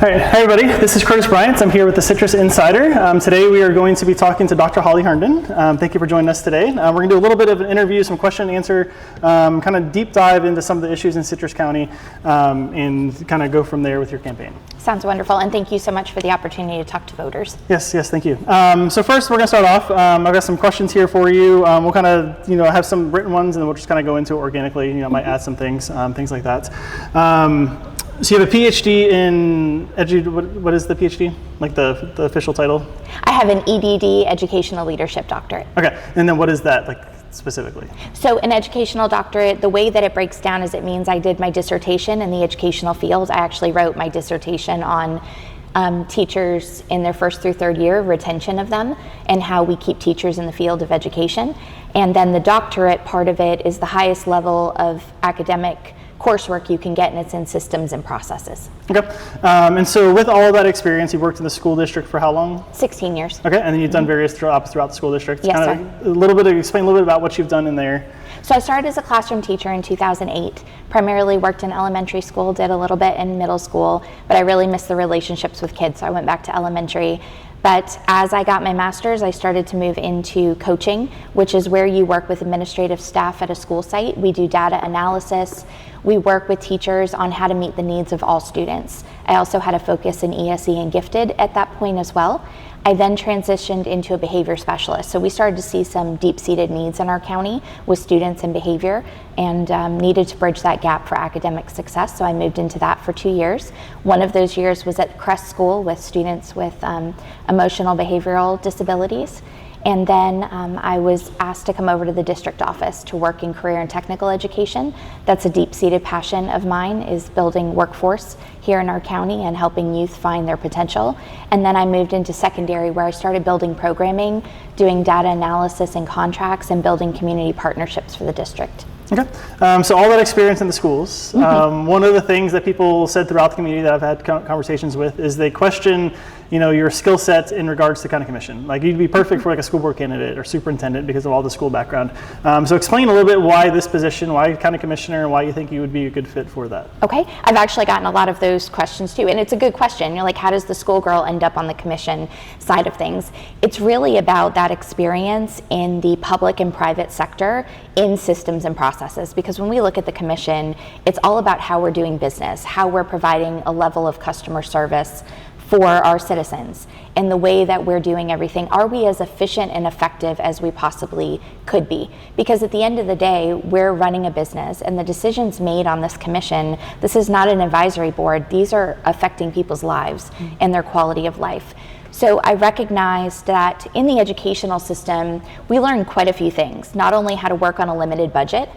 All right, hi everybody, this is Curtis Bryant. I'm here with the Citrus Insider. Today we are going to be talking to Dr. Holli Herndon. Thank you for joining us today. We're going to do a little bit of an interview, some question and answer, kind of deep dive into some of the issues in Citrus County, and kind of go from there with your campaign. Sounds wonderful, and thank you so much for the opportunity to talk to voters. Yes, thank you. So first we're going to start off. I've got some questions here for you. We'll kind of, have some written ones, and then we'll just kind of go into it organically. Might add some things, things like that. So you have a PhD in what is the PhD? Like the official title? I have an EDD, Educational Leadership Doctorate. Okay, and then what is that, like, specifically? So an educational doctorate, the way that it breaks down is it means I did my dissertation in the educational field. I actually wrote my dissertation on teachers in their first through third year, retention of them, and how we keep teachers in the field of education. And then the doctorate part of it is the highest level of academic coursework you can get, and it's in systems and processes. Okay, and so with all of that experience, you worked in the school district for how long? 16 years. Okay, and then you've done various jobs throughout the school district. Yes, kind of explain a little bit about what you've done in there. So I started as a classroom teacher in 2008, primarily worked in elementary school, did a little bit in middle school, but I really missed the relationships with kids, so I went back to elementary. But as I got my master's, I started to move into coaching, which is where you work with administrative staff at a school site. We do data analysis. We work with teachers on how to meet the needs of all students. I also had a focus in ESE and gifted at that point as well. I then transitioned into a behavior specialist. So we started to see some deep-seated needs in our county with students and behavior, and needed to bridge that gap for academic success. So I moved into that for 2 years. One of those years was at Crest School with students with emotional behavioral disabilities. And then I was asked to come over to the district office to work in career and technical education. That's a deep-seated passion of mine, is building workforce here in our county and helping youth find their potential. And then I moved into secondary, where I started building programming, doing data analysis and contracts, and building community partnerships for the district. Okay, so all that experience in the schools, one of the things that people said throughout the community that I've had conversations with is they question, your skill set in regards to county commission. Like, you'd be perfect for like a school board candidate or superintendent because of all the school background. So explain a little bit why this position, why county commissioner, and why you think you would be a good fit for that. Okay, I've actually gotten a lot of those questions too, and it's a good question. You're like, how does the schoolgirl end up on the commission side of things? It's really about that experience in the public and private sector in systems and processes, because when we look at the commission, it's all about how we're doing business, how we're providing a level of customer service for our citizens, and the way that we're doing everything. Are we as efficient and effective as we possibly could be? Because at the end of the day, we're running a business, and the decisions made on this commission, this is not an advisory board, these are affecting people's lives and their quality of life. So I recognized that in the educational system, we learn quite a few things, not only how to work on a limited budget,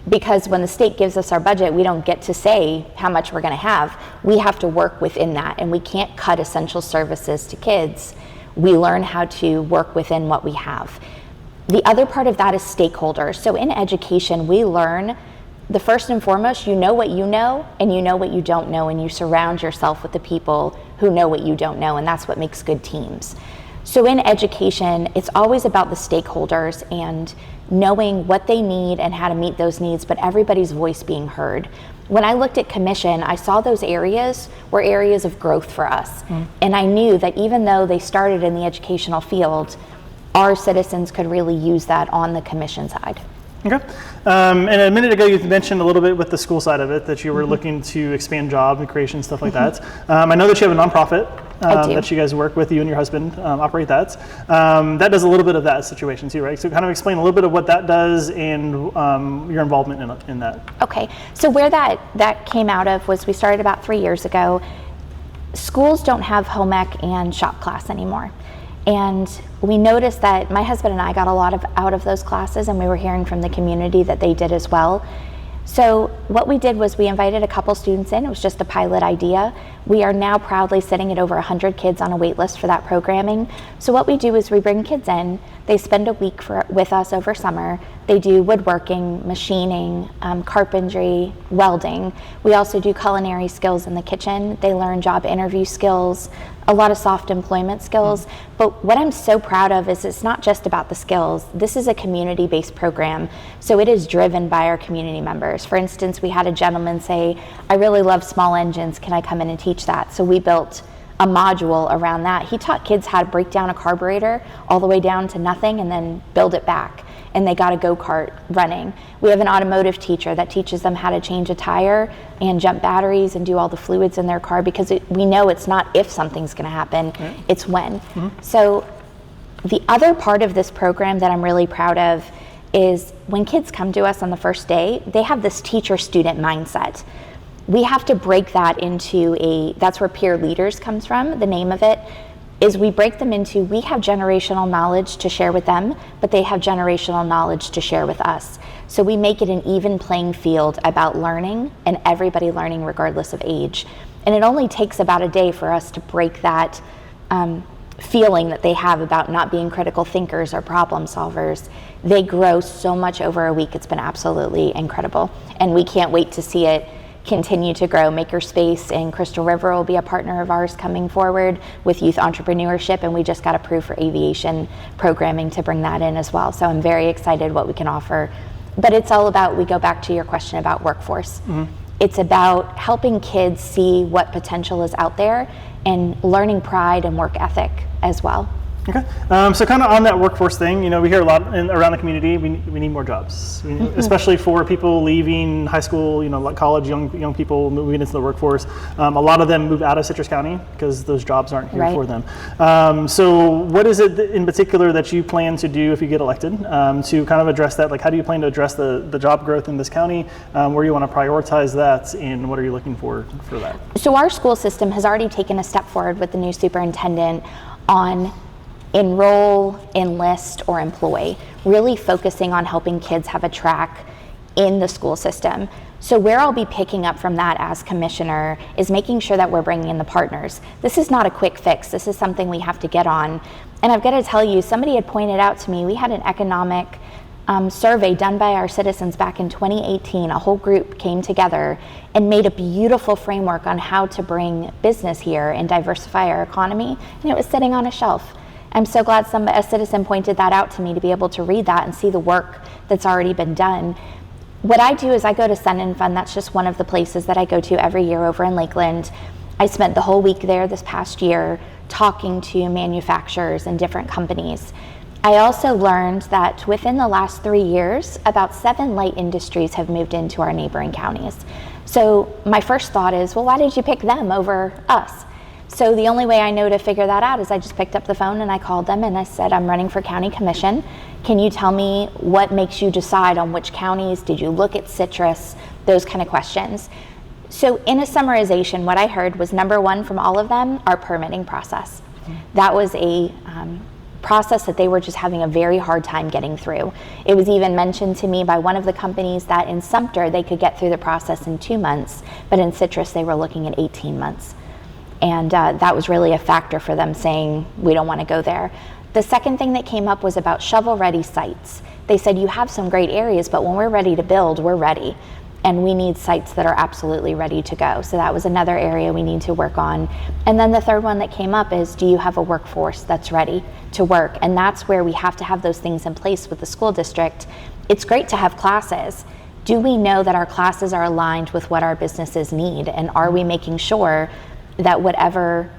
because when the state gives us our budget, we don't get to say how much we're going to have. We have to work within that, and we can't cut essential services to kids. We learn how to work within what we have. The other part of that is stakeholders. So in education, we learn the first and foremost, you know what you know, and you know what you don't know, and you surround yourself with the people who know what you don't know, and that's what makes good teams. So in education, it's always about the stakeholders and knowing what they need and how to meet those needs, but everybody's voice being heard. When I looked at commission, I saw those areas were areas of growth for us. And I knew that even though they started in the educational field, our citizens could really use that on the commission side. Okay. And a minute ago, you mentioned a little bit with the school side of it, that you were looking to expand job creation, stuff like that. I know that you have a nonprofit that you guys work with, you and your husband operate that. That does a little bit of that situation too, right? So kind of explain a little bit of what that does and your involvement in that. Okay, so where that came out of was we started about 3 years ago. Schools don't have home ec and shop class anymore. And we noticed that my husband and I got a lot out of those classes, and we were hearing from the community that they did as well. So what we did was we invited a couple students in. It was just a pilot idea. We are now proudly sitting at over 100 kids on a wait list for that programming. So what we do is we bring kids in, they spend a week with us over summer, They do woodworking, machining, carpentry, welding. We also do culinary skills in the kitchen. They learn job interview skills, a lot of soft employment skills. But what I'm so proud of is it's not just about the skills. This is a community-based program, so it is driven by our community members. For instance, we had a gentleman say, I really love small engines, can I come in and teach that? So we built a module around that. He taught kids how to break down a carburetor all the way down to nothing and then build it back. And they got a go-kart running. We have an automotive teacher that teaches them how to change a tire and jump batteries and do all the fluids in their car, because we know it's not if something's gonna happen, it's when. So the other part of this program that I'm really proud of is when kids come to us on the first day, they have this teacher-student mindset. We have to break that into that's where peer leaders comes from, the name of it, is we break them into, we have generational knowledge to share with them, but they have generational knowledge to share with us. So we make it an even playing field about learning, and everybody learning regardless of age. And it only takes about a day for us to break that feeling that they have about not being critical thinkers or problem solvers. They grow so much over a week. It's been absolutely incredible. And we can't wait to see it continue to grow. Makerspace in Crystal River will be a partner of ours coming forward with youth entrepreneurship, and we just got approved for aviation programming to bring that in as well. So I'm very excited what we can offer. But it's all about, we go back to your question about workforce. It's about helping kids see what potential is out there and learning pride and work ethic as well. Okay, so kind of on that workforce thing, we hear a lot around the community, we need more jobs, especially for people leaving high school, like college, young people moving into the workforce. A lot of them move out of Citrus County because those jobs aren't here for them. So what is it in particular that you plan to do if you get elected to kind of address that? Like, how do you plan to address the job growth in this county? Where do you want to prioritize that, and what are you looking for that? So our school system has already taken a step forward with the new superintendent on enroll, enlist, or employ, really focusing on helping kids have a track in the school system. So where I'll be picking up from that as commissioner is making sure that we're bringing in the partners. This is not a quick fix. This is something we have to get on. And I've got to tell you, somebody had pointed out to me, we had an economic survey done by our citizens back in 2018. A whole group came together and made a beautiful framework on how to bring business here and diversify our economy, and it was sitting on a shelf. I'm so glad a citizen pointed that out to me to be able to read that and see the work that's already been done. What I do is I go to Sun and Fun. That's just one of the places that I go to every year over in Lakeland. I spent the whole week there this past year talking to manufacturers and different companies. I also learned that within the last 3 years, about 7 light industries have moved into our neighboring counties. So my first thought is, well, why did you pick them over us? So the only way I know to figure that out is I just picked up the phone and I called them and I said, I'm running for county commission. Can you tell me what makes you decide on which counties? Did you look at citrus? Those kind of questions. So in a summarization, what I heard was number one from all of them, our permitting process. That was a process that they were just having a very hard time getting through. It was even mentioned to me by one of the companies that in Sumter, they could get through the process in 2 months, but in citrus, they were looking at 18 months. And that was really a factor for them saying, we don't want to go there. The second thing that came up was about shovel-ready sites. They said, you have some great areas, but when we're ready to build, we're ready. And we need sites that are absolutely ready to go. So that was another area we need to work on. And then the third one that came up is, do you have a workforce that's ready to work? And that's where we have to have those things in place with the school district. It's great to have classes. Do we know that our classes are aligned with what our businesses need? And are we making sure that whatever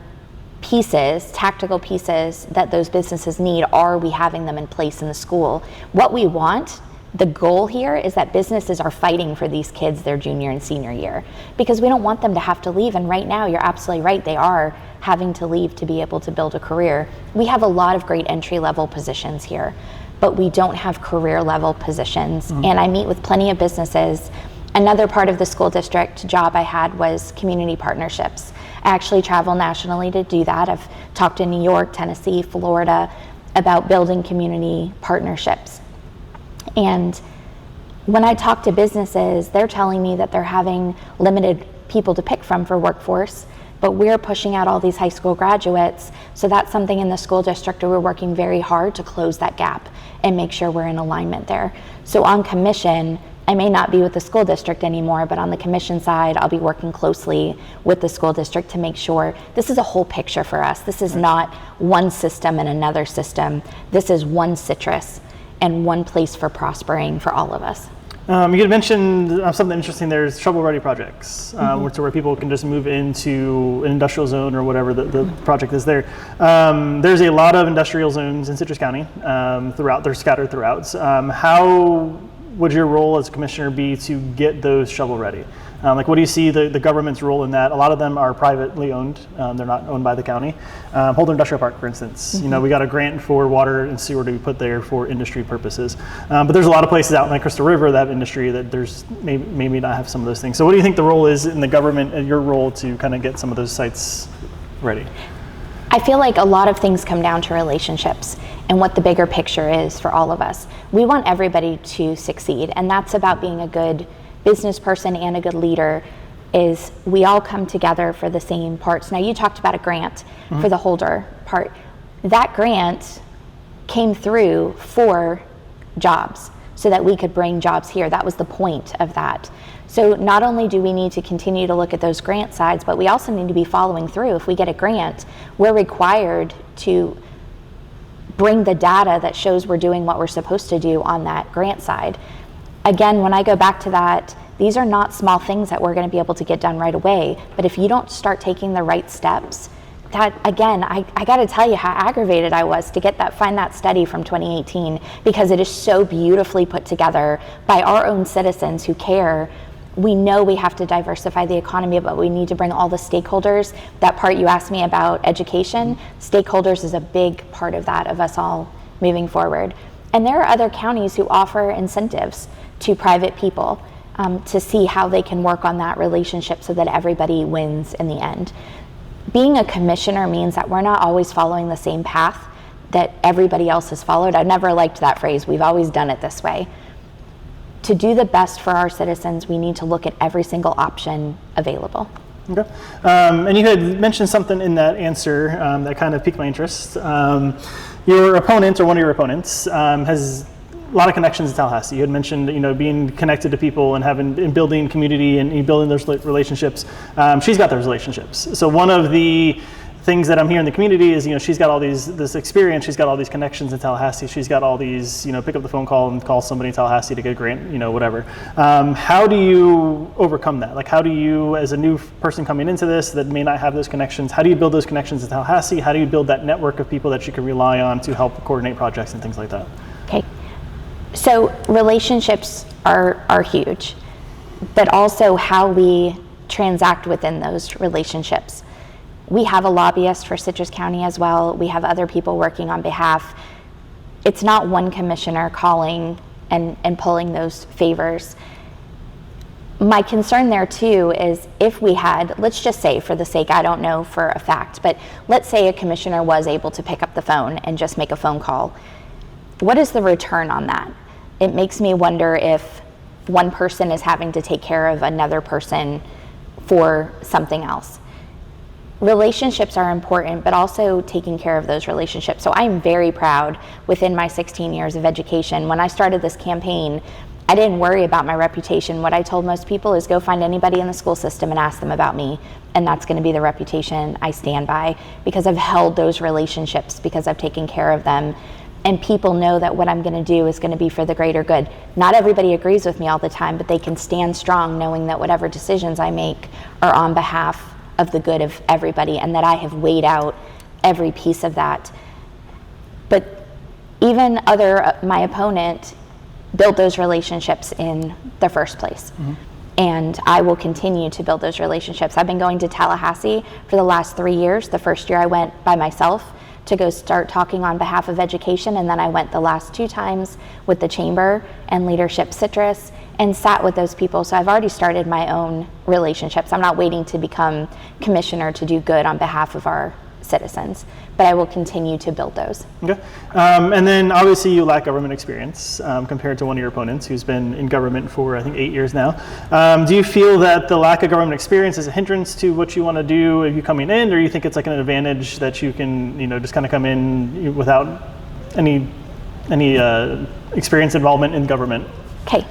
pieces, tactical pieces that those businesses need, are we having them in place in the school? What we want, the goal here, is that businesses are fighting for these kids their junior and senior year, because we don't want them to have to leave. And right now, you're absolutely right, they are having to leave to be able to build a career. We have a lot of great entry-level positions here, but we don't have career-level positions. And I meet with plenty of businesses. Another part of the school district job I had was community partnerships. I actually travel nationally to do that. I've talked to New York, Tennessee, Florida about building community partnerships. And when I talk to businesses, they're telling me that they're having limited people to pick from for workforce. but we're pushing out all these high school graduates. So that's something in the school district where we're working very hard to close that gap and make sure we're in alignment there. So on commission, I may not be with the school district anymore, but on the commission side, I'll be working closely with the school district to make sure this is a whole picture for us. This is not one system and another system. This is one citrus and one place for prospering for all of us. You had mentioned something interesting. There's shovel-ready projects, where people can just move into an industrial zone or whatever the project is there. There's a lot of industrial zones in Citrus County throughout. They're scattered throughout. How would your role as a commissioner be to get those shovel-ready? Like, what do you see the government's role in that? A lot of them are privately owned. They're not owned by the county. Holder Industrial Park, for instance. You know, we got a grant for water and sewer to be put there for industry purposes. But there's a lot of places out in the Crystal River that have industry that there's maybe not have some of those things. So what do you think the role is in the government and your role to kind of get some of those sites ready? I feel like a lot of things come down to relationships and what the bigger picture is for all of us. We want everybody to succeed, and that's about being a good business person and a good leader, is we all come together for the same parts. Now, you talked about a grant for the Holder part. That grant came through for jobs so that we could bring jobs here. That was the point of that. So not only do we need to continue to look at those grant sides, but we also need to be following through. If we get a grant, we're required to bring the data that shows we're doing what we're supposed to do on that grant side. Again, when I go back to that, these are not small things that we're going to be able to get done right away. But if you don't start taking the right steps, that, again, I got to tell you how aggravated I was to find that study from 2018, because it is so beautifully put together by our own citizens who care. We know we have to diversify the economy, but we need to bring all the stakeholders. That part you asked me about education, stakeholders is a big part of that, of us all moving forward. And there are other counties who offer incentives to private people to see how they can work on that relationship so that everybody wins in the end. Being a commissioner means that we're not always following the same path that everybody else has followed. I've never liked that phrase. We've always done it this way. To do the best for our citizens, we need to look at every single option available. Okay. And you had mentioned something in that answer that kind of piqued my interest. Your opponent, or one of your opponents, has a lot of connections in Tallahassee. You had mentioned, being connected to people and building community and building those relationships. She's got those relationships. So one of the things that I'm hearing in the community is, she's got all this experience, she's got all these connections in Tallahassee, she's got all these, pick up the phone call and call somebody in Tallahassee to get a grant, whatever. How do you overcome that? Like, how do you, as a new person coming into this that may not have those connections, how do you build those connections in Tallahassee? How do you build that network of people that you can rely on to help coordinate projects and things like that? Okay, so relationships are huge, but also how we transact within those relationships. We have a lobbyist for Citrus County as well. We have other people working on behalf. It's not one commissioner calling and pulling those favors. My concern there too is if we had, let's just say for the sake, I don't know for a fact, but let's say a commissioner was able to pick up the phone and just make a phone call. What is the return on that? It makes me wonder if one person is having to take care of another person for something else. Relationships are important, but also taking care of those relationships. So I'm very proud within my 16 years of education. When I started this campaign, I didn't worry about my reputation. What I told most people is go find anybody in the school system and ask them about me. And that's going to be the reputation I stand by, because I've held those relationships, because I've taken care of them. And people know that what I'm going to do is going to be for the greater good. Not everybody agrees with me all the time, but they can stand strong knowing that whatever decisions I make are on behalf of the good of everybody, and that I have weighed out every piece of that. But even my opponent built those relationships in the first place. And I will continue to build those relationships. I've been going to Tallahassee for the last 3 years. The first year I went by myself to go start talking on behalf of education, and then I went the last 2 times with the Chamber and Leadership Citrus and sat with those people. So I've already started my own relationships. I'm not waiting to become commissioner to do good on behalf of our citizens, but I will continue to build those. Okay. And then obviously you lack government experience compared to one of your opponents who's been in government for, I think, 8 years now. Do you feel that the lack of government experience is a hindrance to what you want to do if you coming in, or you think it's like an advantage that you can, just kind of come in without any experience involvement in government? Okay.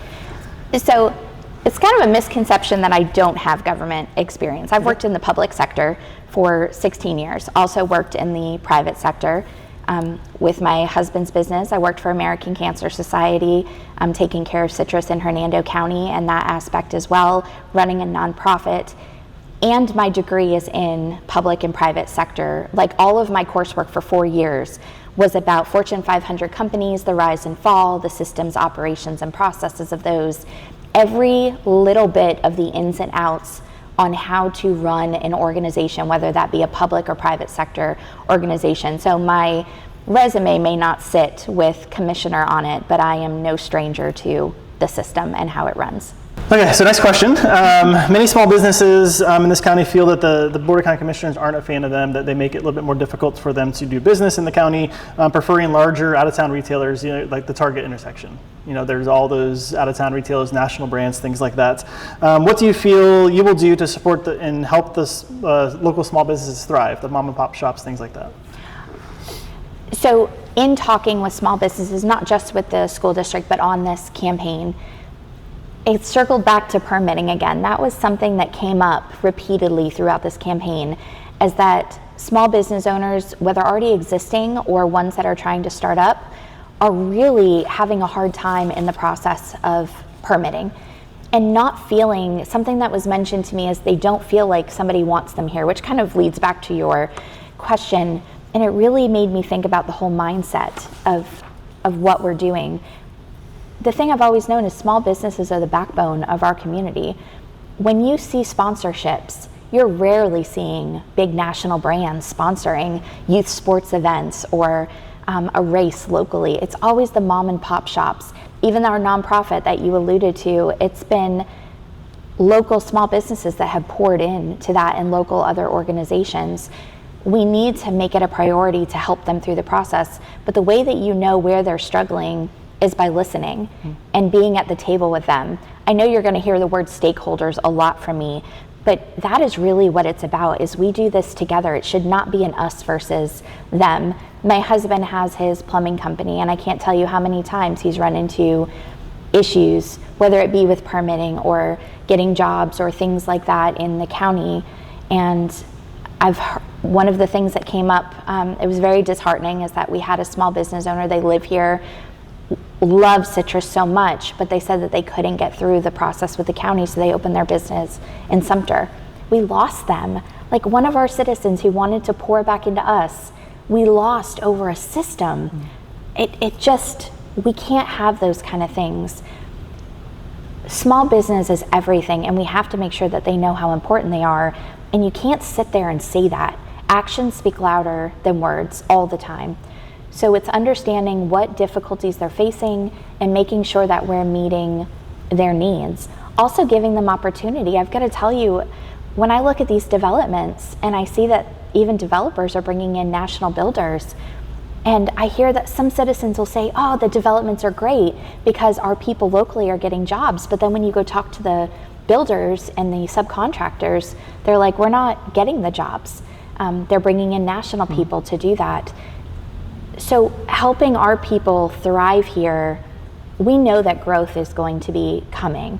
So it's kind of a misconception that I don't have government experience. I've worked in the public sector for 16 years, also worked in the private sector. With my husband's business, I worked for American Cancer Society, taking care of citrus in Hernando County and that aspect as well, running a nonprofit. And my degree is in public and private sector. Like all of my coursework for 4 years was about Fortune 500 companies, the rise and fall, the systems, operations, and processes of those. Every little bit of the ins and outs on how to run an organization, whether that be a public or private sector organization. So my resume may not sit with commissioner on it, but I am no stranger to the system and how it runs. Okay, so next question. Many small businesses in this county feel that the Board of County Commissioners aren't a fan of them, that they make it a little bit more difficult for them to do business in the county, preferring larger out-of-town retailers, like the Target intersection. There's all those out-of-town retailers, national brands, things like that. What do you feel you will do to support and help the local small businesses thrive, the mom and pop shops, things like that? So in talking with small businesses, not just with the school district, but on this campaign, it circled back to permitting again. That was something that came up repeatedly throughout this campaign, is that small business owners, whether already existing or ones that are trying to start up, are really having a hard time in the process of permitting and not feeling, something that was mentioned to me is they don't feel like somebody wants them here, which kind of leads back to your question. And it really made me think about the whole mindset of what we're doing. The thing I've always known is small businesses are the backbone of our community. When you see sponsorships, you're rarely seeing big national brands sponsoring youth sports events or a race locally. It's always the mom and pop shops. Even our nonprofit that you alluded to, it's been local small businesses that have poured into that and local other organizations. We need to make it a priority to help them through the process. But the way that you know where they're struggling is by listening and being at the table with them. I know you're going to hear the word stakeholders a lot from me, but that is really what it's about, is we do this together. It should not be an us versus them. My husband has his plumbing company, and I can't tell you how many times he's run into issues, whether it be with permitting or getting jobs or things like that in the county. And one of the things that came up, it was very disheartening, is that we had a small business owner, they live here, love citrus so much, but they said that they couldn't get through the process with the county, so they opened their business in Sumter. We lost them. Like one of our citizens who wanted to pour back into us, we lost over a system. It just, we can't have those kind of things. Small business is everything, and we have to make sure that they know how important they are, and you can't sit there and say that. Actions speak louder than words all the time. So it's understanding what difficulties they're facing and making sure that we're meeting their needs. Also giving them opportunity. I've got to tell you, when I look at these developments and I see that even developers are bringing in national builders, and I hear that some citizens will say, oh, the developments are great because our people locally are getting jobs. But then when you go talk to the builders and the subcontractors, they're like, we're not getting the jobs. They're bringing in national people to do that. So helping our people thrive here, we know that growth is going to be coming,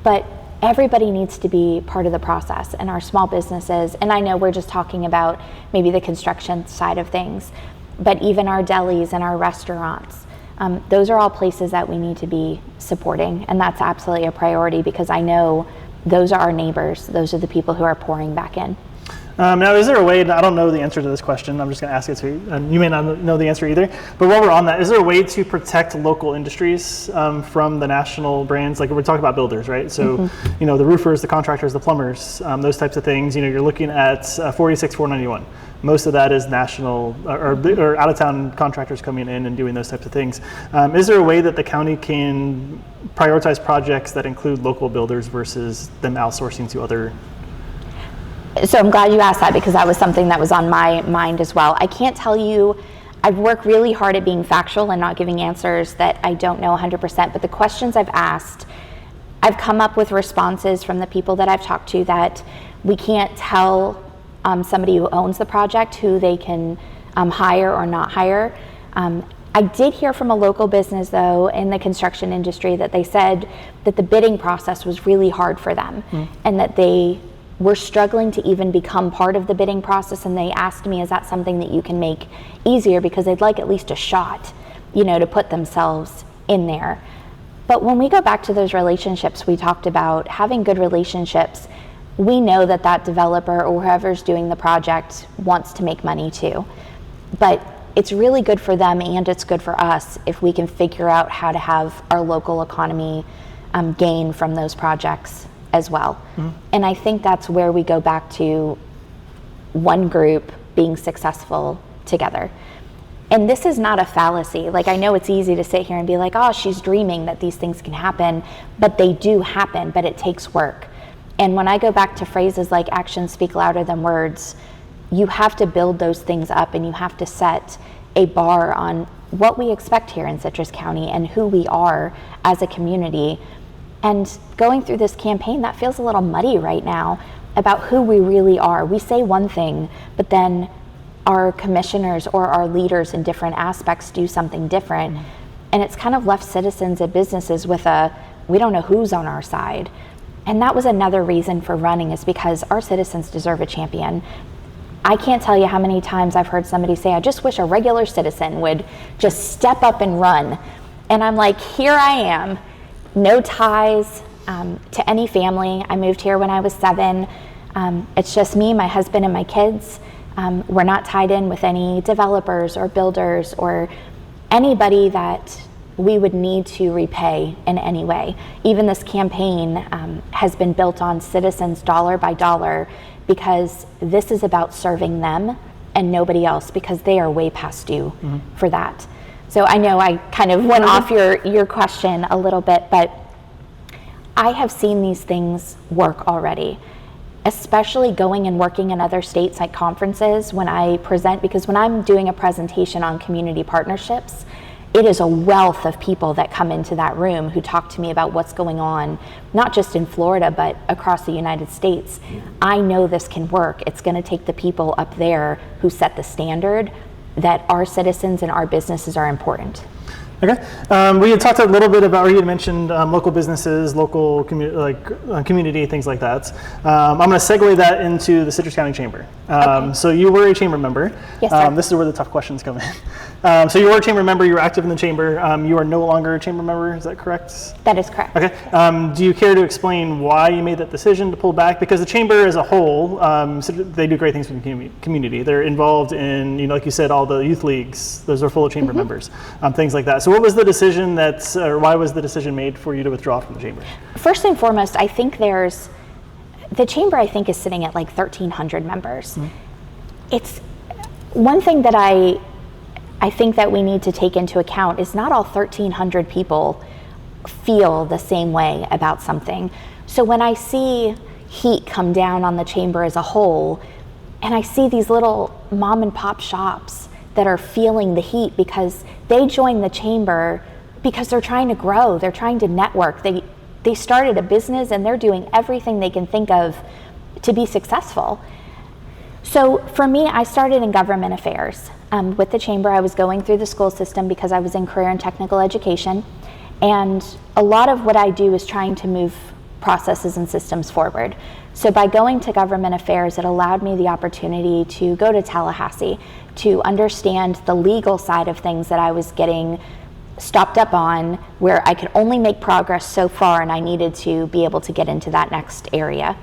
but everybody needs to be part of the process, and our small businesses, and I know we're just talking about maybe the construction side of things, but even our delis and our restaurants, those are all places that we need to be supporting, and that's absolutely a priority because I know those are our neighbors, those are the people who are pouring back in. Now, is there a way, and I don't know the answer to this question, I'm just going to ask it to you, and you may not know the answer either, but while we're on that, is there a way to protect local industries from the national brands? Like we're talking about builders, right? So, the roofers, the contractors, the plumbers, those types of things, you're looking at 46,491. Most of that is national or out-of-town contractors coming in and doing those types of things. Is there a way that the county can prioritize projects that include local builders versus them outsourcing to other? So I'm glad you asked that, because that was something that was on my mind as well. I can't tell you, I've worked really hard at being factual and not giving answers that I don't know 100%, but the questions I've asked, I've come up with responses from the people that I've talked to that we can't tell somebody who owns the project who they can hire or not hire. I did hear from a local business, though, in the construction industry, that they said that the bidding process was really hard for them, and that they were struggling to even become part of the bidding process. And they asked me, is that something that you can make easier, because they'd like at least a shot, to put themselves in there. But when we go back to those relationships we talked about, having good relationships, we know that that developer or whoever's doing the project wants to make money too. But it's really good for them, and it's good for us if we can figure out how to have our local economy gain from those projects as well. And I think that's where we go back to one group being successful together. And this is not a fallacy. Like, I know it's easy to sit here and be like, oh, she's dreaming that these things can happen, but they do happen, but it takes work. And when I go back to phrases like actions speak louder than words, you have to build those things up, and you have to set a bar on what we expect here in Citrus County and who we are as a community. And going through this campaign, that feels a little muddy right now about who we really are. We say one thing, but then our commissioners or our leaders in different aspects do something different. And it's kind of left citizens and businesses with we don't know who's on our side. And that was another reason for running, is because our citizens deserve a champion. I can't tell you how many times I've heard somebody say, I just wish a regular citizen would just step up and run. And I'm like, here I am, no ties to any family. I moved here when I was 7. It's just me, my husband, and my kids. We're not tied in with any developers or builders or anybody that we would need to repay in any way. Even this campaign has been built on citizens dollar by dollar, because this is about serving them and nobody else, because they are way past due for that. So I know I kind of went off your question a little bit, but I have seen these things work already, especially going and working in other states at conferences when I present, because when I'm doing a presentation on community partnerships, it is a wealth of people that come into that room who talk to me about what's going on, not just in Florida, but across the United States. I know this can work. It's going to take the people up there who set the standard that our citizens and our businesses are important. Okay. We had talked a little bit about, or you had mentioned local businesses, local community, things like that. I'm going to segue that into the Citrus County Chamber. Okay. So you were a chamber member. Yes, sir. This is where the tough questions come in. So you were a chamber member, you were active in the chamber. You are no longer a chamber member, is that correct? That is correct. Okay. Do you care to explain why you made that decision to pull back? Because the chamber as a whole, they do great things for the community. They're involved in, like you said, all the youth leagues. Those are full of chamber members, things like that. So what was the decision or why was the decision made for you to withdraw from the chamber? First and foremost, I think the chamber, I think, is sitting at like 1,300 members. It's one thing that I think that we need to take into account is not all 1,300 people feel the same way about something. So when I see heat come down on the chamber as a whole, and I see these little mom and pop shops that are feeling the heat because they joined the chamber because they're trying to grow, they're trying to network, they started a business and they're doing everything they can think of to be successful. So for me, I started in government affairs. With the chamber, I was going through the school system because I was in career and technical education. And a lot of what I do is trying to move processes and systems forward. So by going to government affairs, it allowed me the opportunity to go to Tallahassee, to understand the legal side of things that I was getting stopped up on, where I could only make progress so far and I needed to be able to get into that next area.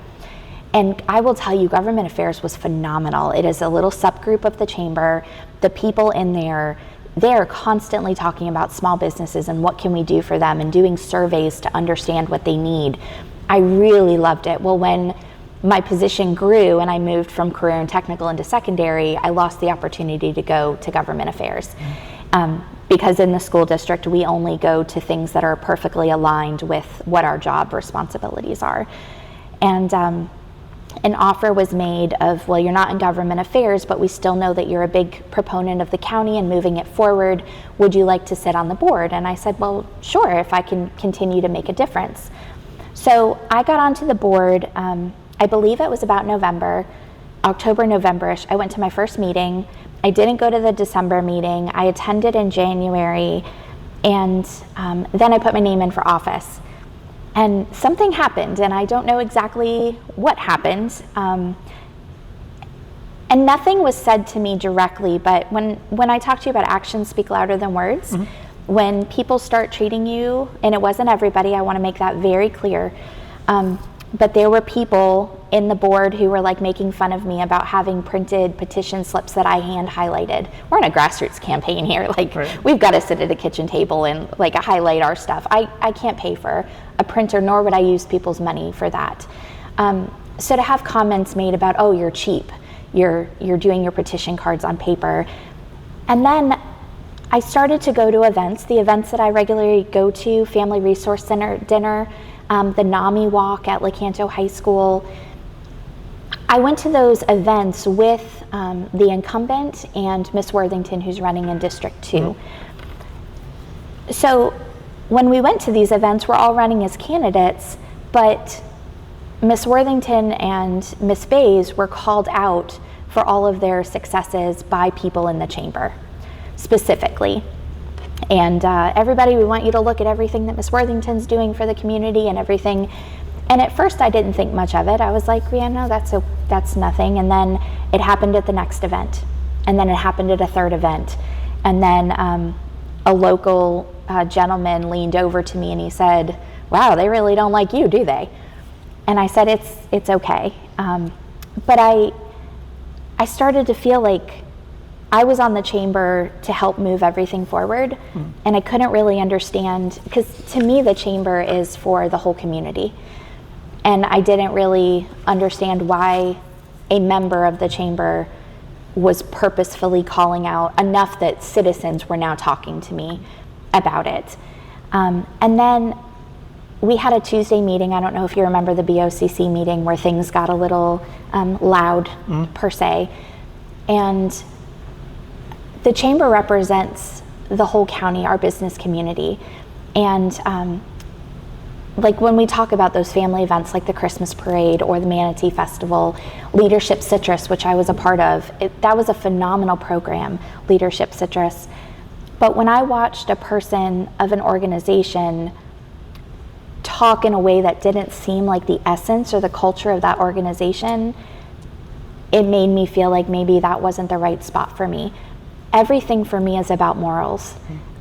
And I will tell you, government affairs was phenomenal. It is a little subgroup of the chamber. The people in there, they are constantly talking about small businesses and what can we do for them and doing surveys to understand what they need. I really loved it. Well, when my position grew and I moved from career and technical into secondary, I lost the opportunity to go to government affairs. Because in the school district, we only go to things that are perfectly aligned with what our job responsibilities are. And an offer was made of, well, you're not in government affairs, but we still know that you're a big proponent of the county and moving it forward. Would you like to sit on the board? And I said, well, sure, if I can continue to make a difference. So I got onto the board, I believe it was about October, November-ish. I went to my first meeting. I didn't go to the December meeting. I attended in January, and then I put my name in for office. And something happened, and I don't know exactly what happened. And nothing was said to me directly, but when I talk to you about actions speak louder than words, when people start treating you, and it wasn't everybody, I want to make that very clear, but there were people in the board who were like making fun of me about having printed petition slips that I hand highlighted. We're in a grassroots campaign here. Like, we've got to sit at a kitchen table and like highlight our stuff. I can't pay for a printer, nor would I use people's money for that. So to have comments made about, oh, you're cheap, you're doing your petition cards on paper. And then I started to go to events, the events that I regularly go to, Family Resource Center dinner, the NAMI walk at Lecanto High School. I went to those events with the incumbent and Miss Worthington, who's running in District 2. So when we went to these events, we're all running as candidates, but Miss Worthington and Miss Bays were called out for all of their successes by people in the chamber, specifically. And everybody, we want you to look at everything that Miss Worthington's doing for the community and everything. And at first I didn't think much of it. I was like, yeah, no, that's nothing. And then it happened at the next event. And then it happened at a third event. And then a local gentleman leaned over to me and he said, wow, they really don't like you, do they? And I said, it's okay. But I started to feel like I was on the chamber to help move everything forward, and I couldn't really understand, because to me the chamber is for the whole community, and I didn't really understand why a member of the chamber was purposefully calling out enough that citizens were now talking to me about it. And then we had a Tuesday meeting. I don't know if you remember the BOCC meeting where things got a little loud, per se, and the chamber represents the whole county, our business community. And like when we talk about those family events like the Christmas parade or the Manatee Festival, Leadership Citrus, which I was a part of, that was a phenomenal program, Leadership Citrus. But when I watched a person of an organization talk in a way that didn't seem like the essence or the culture of that organization, it made me feel like maybe that wasn't the right spot for me. Everything for me is about morals.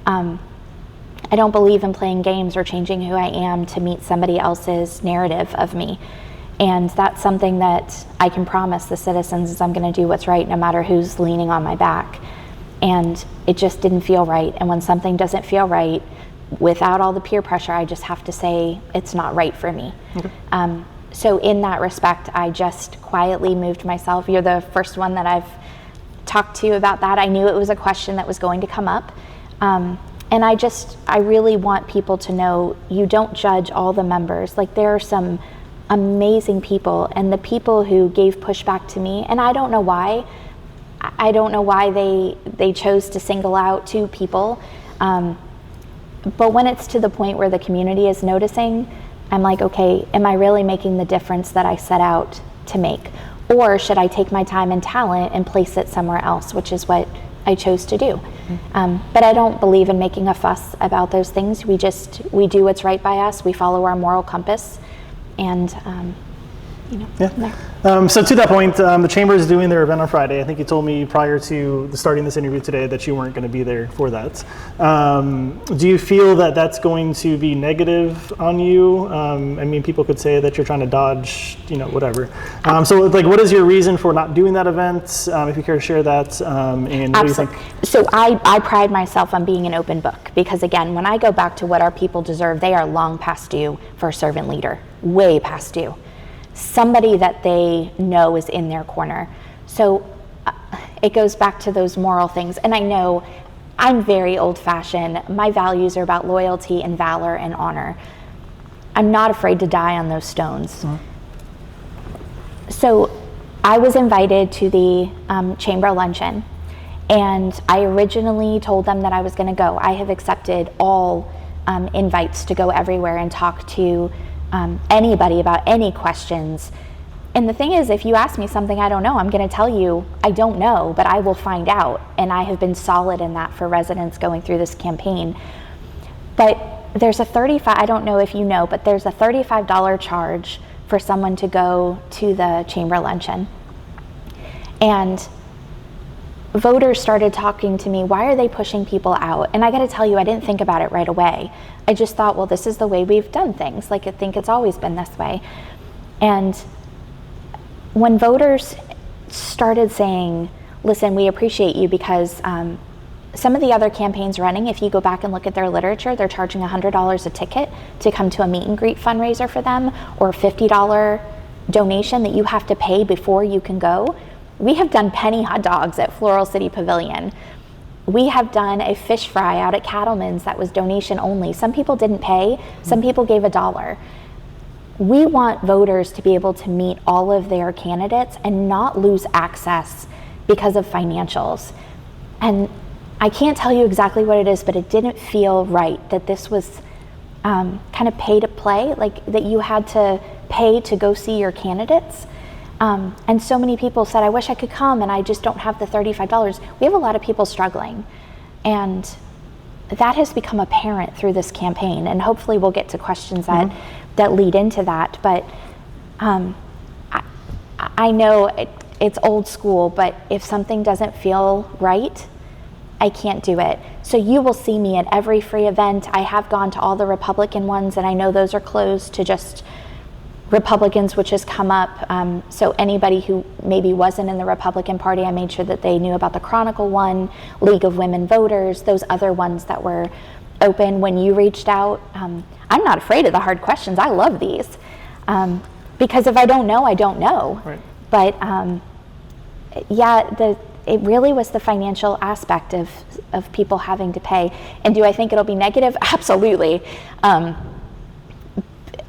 I don't believe in playing games or changing who I am to meet somebody else's narrative of me. And that's something that I can promise the citizens is I'm going to do what's right no matter who's leaning on my back. And it just didn't feel right. And when something doesn't feel right, without all the peer pressure, I just have to say it's not right for me. Okay. So in that respect, I just quietly moved myself. You're the first one that I've talked to you about that. I knew it was a question that was going to come up. And I really want people to know you don't judge all the members. Like, there are some amazing people, and the people who gave pushback to me, and I don't know why. I don't know why they chose to single out 2 people. But when it's to the point where the community is noticing, I'm like, okay, am I really making the difference that I set out to make? Or should I take my time and talent and place it somewhere else, which is what I chose to do. But I don't believe in making a fuss about those things. We do what's right by us. We follow our moral compass, and So to that point, the chamber is doing their event on Friday. I think you told me prior to starting this interview today that you weren't going to be there for that. Do you feel that that's going to be negative on you? I mean, people could say that you're trying to dodge, whatever. So like, what is your reason for not doing that event? If you care to share that, and what do you think? So I pride myself on being an open book, because again, when I go back to what our people deserve, they are long past due for a servant leader, way past due. Somebody that they know is in their corner. So it goes back to those moral things. And I know I'm very old-fashioned. My values are about loyalty and valor and honor. I'm not afraid to die on those stones. So I was invited to the chamber luncheon, and I originally told them that I was going to go. I have accepted all invites to go everywhere and talk to anybody about any questions. And the thing is, if you ask me something I don't know, I'm going to tell you I don't know, but I will find out. And I have been solid in that for residents going through this campaign. But there's a I don't know if you know, but there's a $35 charge for someone to go to the chamber luncheon. And voters started talking to me, why are they pushing people out? And I got to tell you, I didn't think about it right away. I just thought, well, this is the way we've done things. Like, I think it's always been this way. And when voters started saying, listen, we appreciate you because some of the other campaigns running, if you go back and look at their literature, they're charging $100 a ticket to come to a meet and greet fundraiser for them, or a $50 donation that you have to pay before you can go. We have done penny hot dogs at Floral City Pavilion. We have done a fish fry out at Cattleman's that was donation only. Some people didn't pay, some people gave $1. We want voters to be able to meet all of their candidates and not lose access because of financials. And I can't tell you exactly what it is, but it didn't feel right that this was kind of pay to play, like that you had to pay to go see your candidates. And so many people said, I wish I could come and I just don't have the $35. We have a lot of people struggling. And that has become apparent through this campaign. And hopefully we'll get to questions that lead into that. But I know it's old school, but if something doesn't feel right, I can't do it. So you will see me at every free event. I have gone to all the Republican ones, and I know those are closed to just Republicans, which has come up. So anybody who maybe wasn't in the Republican Party, I made sure that they knew about the Chronicle one, League of Women Voters, those other ones that were open when you reached out. I'm not afraid of the hard questions. I love these. Because if I don't know, I don't know. Right. But it really was the financial aspect of people having to pay. And do I think it'll be negative? Absolutely.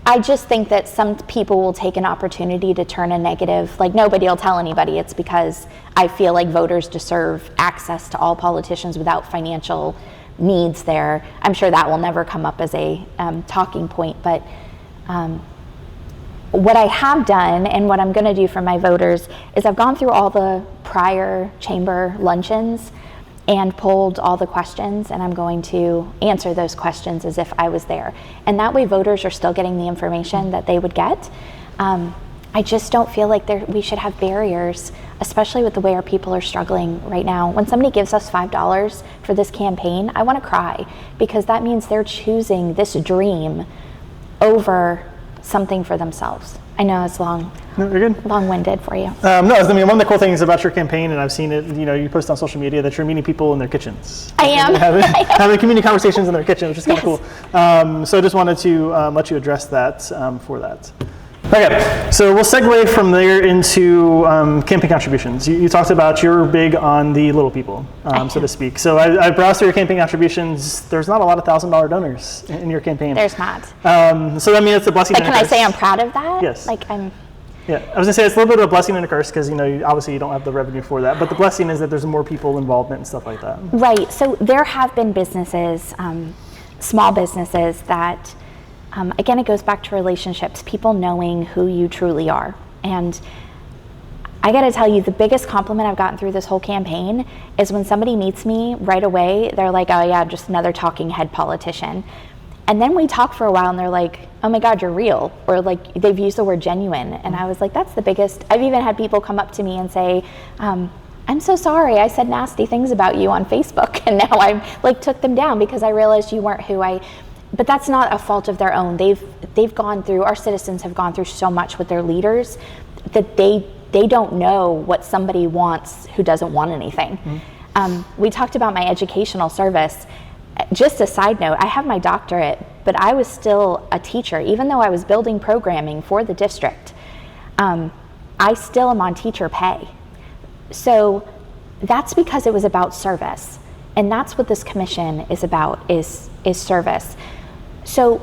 I just think that some people will take an opportunity to turn a negative, like nobody will tell anybody. It's because I feel like voters deserve access to all politicians without financial needs there. I'm sure that will never come up as a talking point, but what I have done and what I'm going to do for my voters is I've gone through all the prior chamber luncheons and pulled all the questions, and I'm going to answer those questions as if I was there. And that way voters are still getting the information that they would get. I just don't feel like we should have barriers, especially with the way our people are struggling right now. When somebody gives us $5 for this campaign, I want to cry, because that means they're choosing this dream over something for themselves. I know it's long. No, you're good. Long-winded for you. No, I mean, one of the cool things about your campaign, and I've seen it, you post on social media that you're meeting people in their kitchens. I am. Having community conversations in their kitchen, which is kind of Yes. cool. So I just wanted to let you address that for that. Okay, so we'll segue from there into campaign contributions. You talked about you're big on the little people, so to speak. So I browsed through your campaign contributions. There's not a lot of $1,000 donors in your campaign. There's not. So I mean, it's a blessing. But and a can I curse. say I'm proud of that? Yes. Yeah, I was gonna say it's a little bit of a blessing and a curse, because obviously you don't have the revenue for that. But the blessing is that there's more people involvement and stuff like that. Right. So there have been businesses, small businesses that. Again, it goes back to relationships, people knowing who you truly are. And I got to tell you, the biggest compliment I've gotten through this whole campaign is when somebody meets me right away, they're like, oh yeah, just another talking head politician. And then we talk for a while and they're like, oh my God, you're real. Or like, they've used the word genuine. And I was like, that's the biggest. I've even had people come up to me and say, I'm so sorry, I said nasty things about you on Facebook. And now I took them down because I realized you weren't who but that's not a fault of their own. They've gone through, our citizens have gone through so much with their leaders that they don't know what somebody wants who doesn't want anything. Mm-hmm. We talked about my educational service. Just a side note, I have my doctorate, but I was still a teacher, even though I was building programming for the district. I still am on teacher pay. So that's because it was about service. And that's what this commission is about, is service. So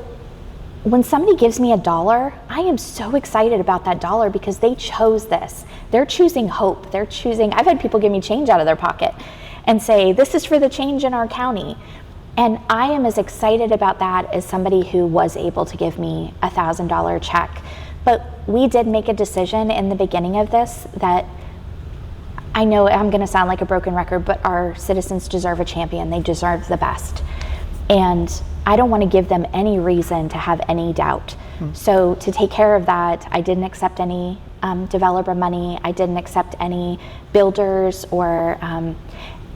when somebody gives me $1, I am so excited about that dollar because they chose this. They're choosing hope. I've had people give me change out of their pocket and say, this is for the change in our county. And I am as excited about that as somebody who was able to give me a $1,000 check. But we did make a decision in the beginning of this that, I know I'm gonna sound like a broken record, but our citizens deserve a champion. They deserve the best. And I don't want to give them any reason to have any doubt. So to take care of that, I didn't accept any developer money. I didn't accept any builders or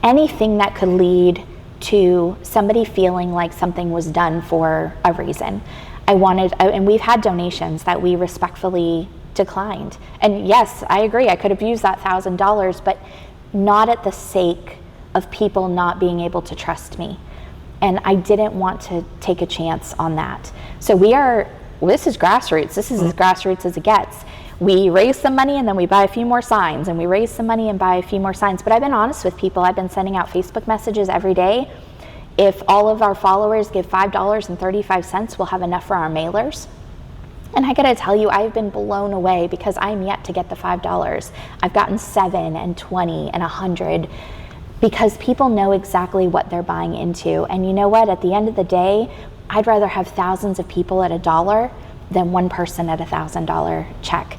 anything that could lead to somebody feeling like something was done for a reason. And we've had donations that we respectfully declined. And yes, I agree, I could have used that $1,000, but not at the sake of people not being able to trust me. And I didn't want to take a chance on that. So this is grassroots. This is as grassroots as it gets. We raise some money and then we buy a few more signs, and we raise some money and buy a few more signs. But I've been honest with people. I've been sending out Facebook messages every day. If all of our followers give $5.35, we'll have enough for our mailers. And I gotta tell you, I've been blown away because I'm yet to get the $5. I've gotten 7 and 20 and 100. Because people know exactly what they're buying into. And you know what, at the end of the day, I'd rather have thousands of people at $1 than one person at a $1,000 check.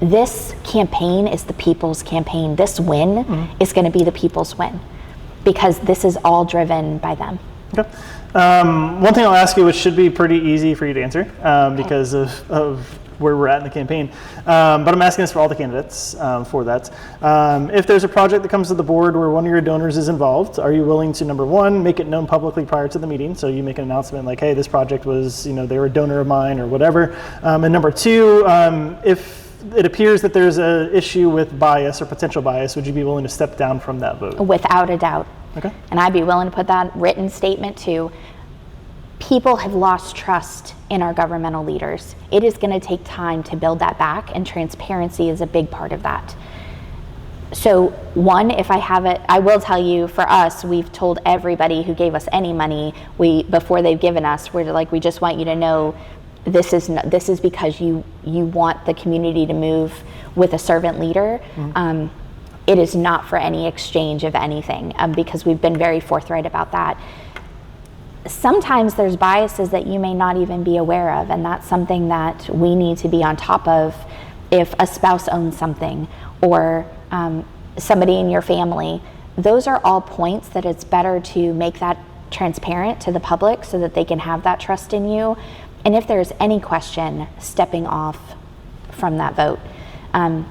This campaign is the people's campaign. This win is gonna be the people's win because this is all driven by them. Okay. One thing I'll ask you, which should be pretty easy for you to answer because of where we're at in the campaign. But I'm asking this for all the candidates for that. If there's a project that comes to the board where one of your donors is involved, are you willing to, number one, make it known publicly prior to the meeting? So you make an announcement like, hey, this project was, they were a donor of mine or whatever. And number two, if it appears that there's an issue with bias or potential bias, would you be willing to step down from that vote? Without a doubt. Okay. And I'd be willing to put that written statement too. People have lost trust in our governmental leaders. It is going to take time to build that back, and transparency is a big part of that. So one, if I have it, I will tell you, for us, we've told everybody who gave us any money, before they've given us, we're like, we just want you to know this is because you want the community to move with a servant leader. It is not for any exchange of anything, because we've been very forthright about that. Sometimes there's biases that you may not even be aware of, and that's something that we need to be on top of. If a spouse owns something or somebody in your family, those are all points that it's better to make that transparent to the public so that they can have that trust in you. And if there's any question, stepping off from that vote.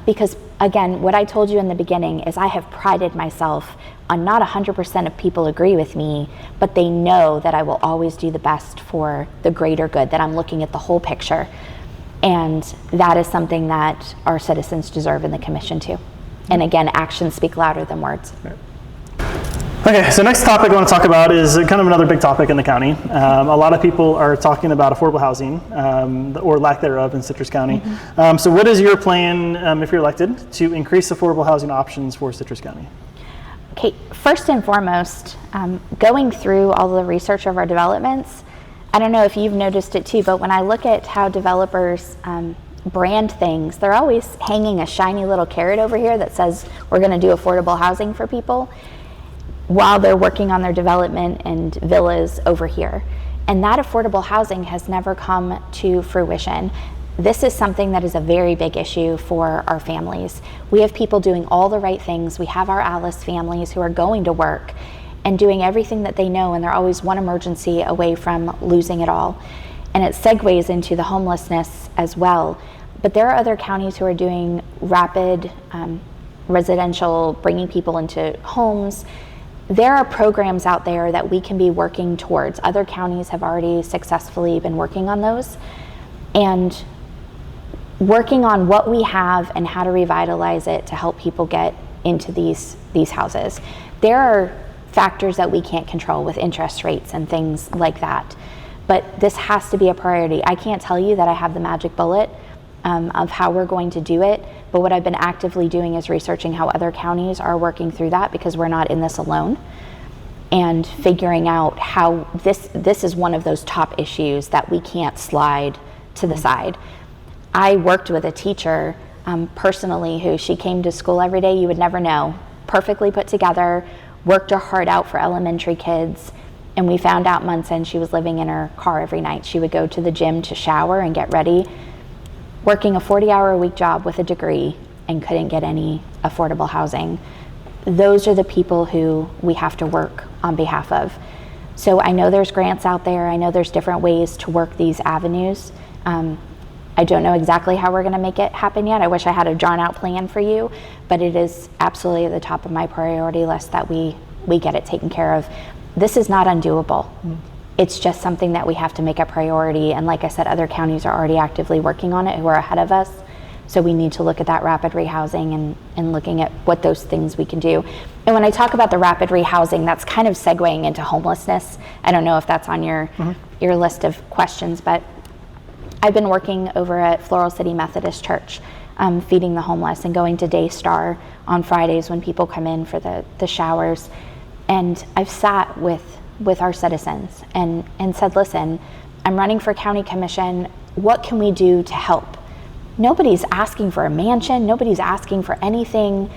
Because again, what I told you in the beginning is I have prided myself on not 100% of people agree with me, but they know that I will always do the best for the greater good, that I'm looking at the whole picture. And that is something that our citizens deserve in the commission too. And again, actions speak louder than words. Okay, so next topic I want to talk about is kind of another big topic in the county. A lot of people are talking about affordable housing or lack thereof in Citrus County. So what is your plan, if you're elected, to increase affordable housing options for Citrus County? Okay, first and foremost, going through all the research of our developments, I don't know if you've noticed it too, but when I look at how developers brand things, they're always hanging a shiny little carrot over here that says we're going to do affordable housing for people, while they're working on their development and villas over here. And that affordable housing has never come to fruition. This is something that is a very big issue for our families. We have people doing all the right things. We have our Alice families who are going to work and doing everything that they know, and they're always one emergency away from losing it all. And it segues into the homelessness as well. But there are other counties who are doing rapid residential, bringing people into homes. There are programs out there that we can be working towards. Other counties have already successfully been working on those. And working on what we have and how to revitalize it to help people get into these houses. There are factors that we can't control with interest rates and things like that. But this has to be a priority. I can't tell you that I have the magic bullet of how we're going to do it, but what I've been actively doing is researching how other counties are working through that, because we're not in this alone. and figuring out how this is one of those top issues that we can't slide to the side. I worked with a teacher personally who she came to school every day, you would never know, perfectly put together, worked her heart out for elementary kids, and we found out months in she was living in her car every night. She would go to the gym to shower and get ready, working a 40-hour-a-week job with a degree and couldn't get any affordable housing. Those are the people who we have to work on behalf of. So I know there's grants out there. I know there's different ways to work these avenues. I don't know exactly how we're going to make it happen yet. I wish I had a drawn out plan for you, but it is absolutely at the top of my priority list that we get it taken care of. This is not undoable. It's just something that we have to make a priority. And like I said, other counties are already actively working on it who are ahead of us. So we need to look at that rapid rehousing and looking at what those things we can do. And when I talk about the rapid rehousing, that's kind of segueing into homelessness. I don't know if that's on your list of questions, but I've been working over at Floral City Methodist Church, feeding the homeless and going to Daystar on Fridays when people come in for the showers. And I've sat with our citizens and said, listen, I'm running for county commission. What can we do to help? Nobody's asking for a mansion. Nobody's asking for anything.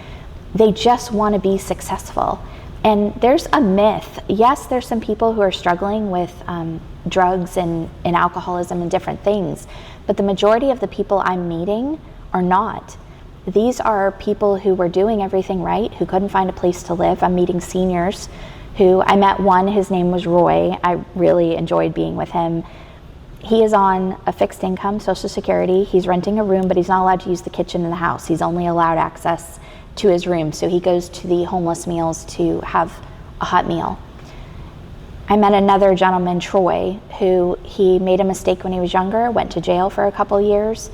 They just want to be successful. And there's a myth. Yes, there's some people who are struggling with drugs and alcoholism and different things, but the majority of the people I'm meeting are not. These are people who were doing everything right, who couldn't find a place to live. I'm meeting seniors who, I met one, his name was Roy. I really enjoyed being with him. He is on a fixed income, Social Security. He's renting a room, but he's not allowed to use the kitchen in the house. He's only allowed access to his room. So he goes to the homeless meals to have a hot meal. I met another gentleman, Troy, who he made a mistake when he was younger, went to jail for a couple years,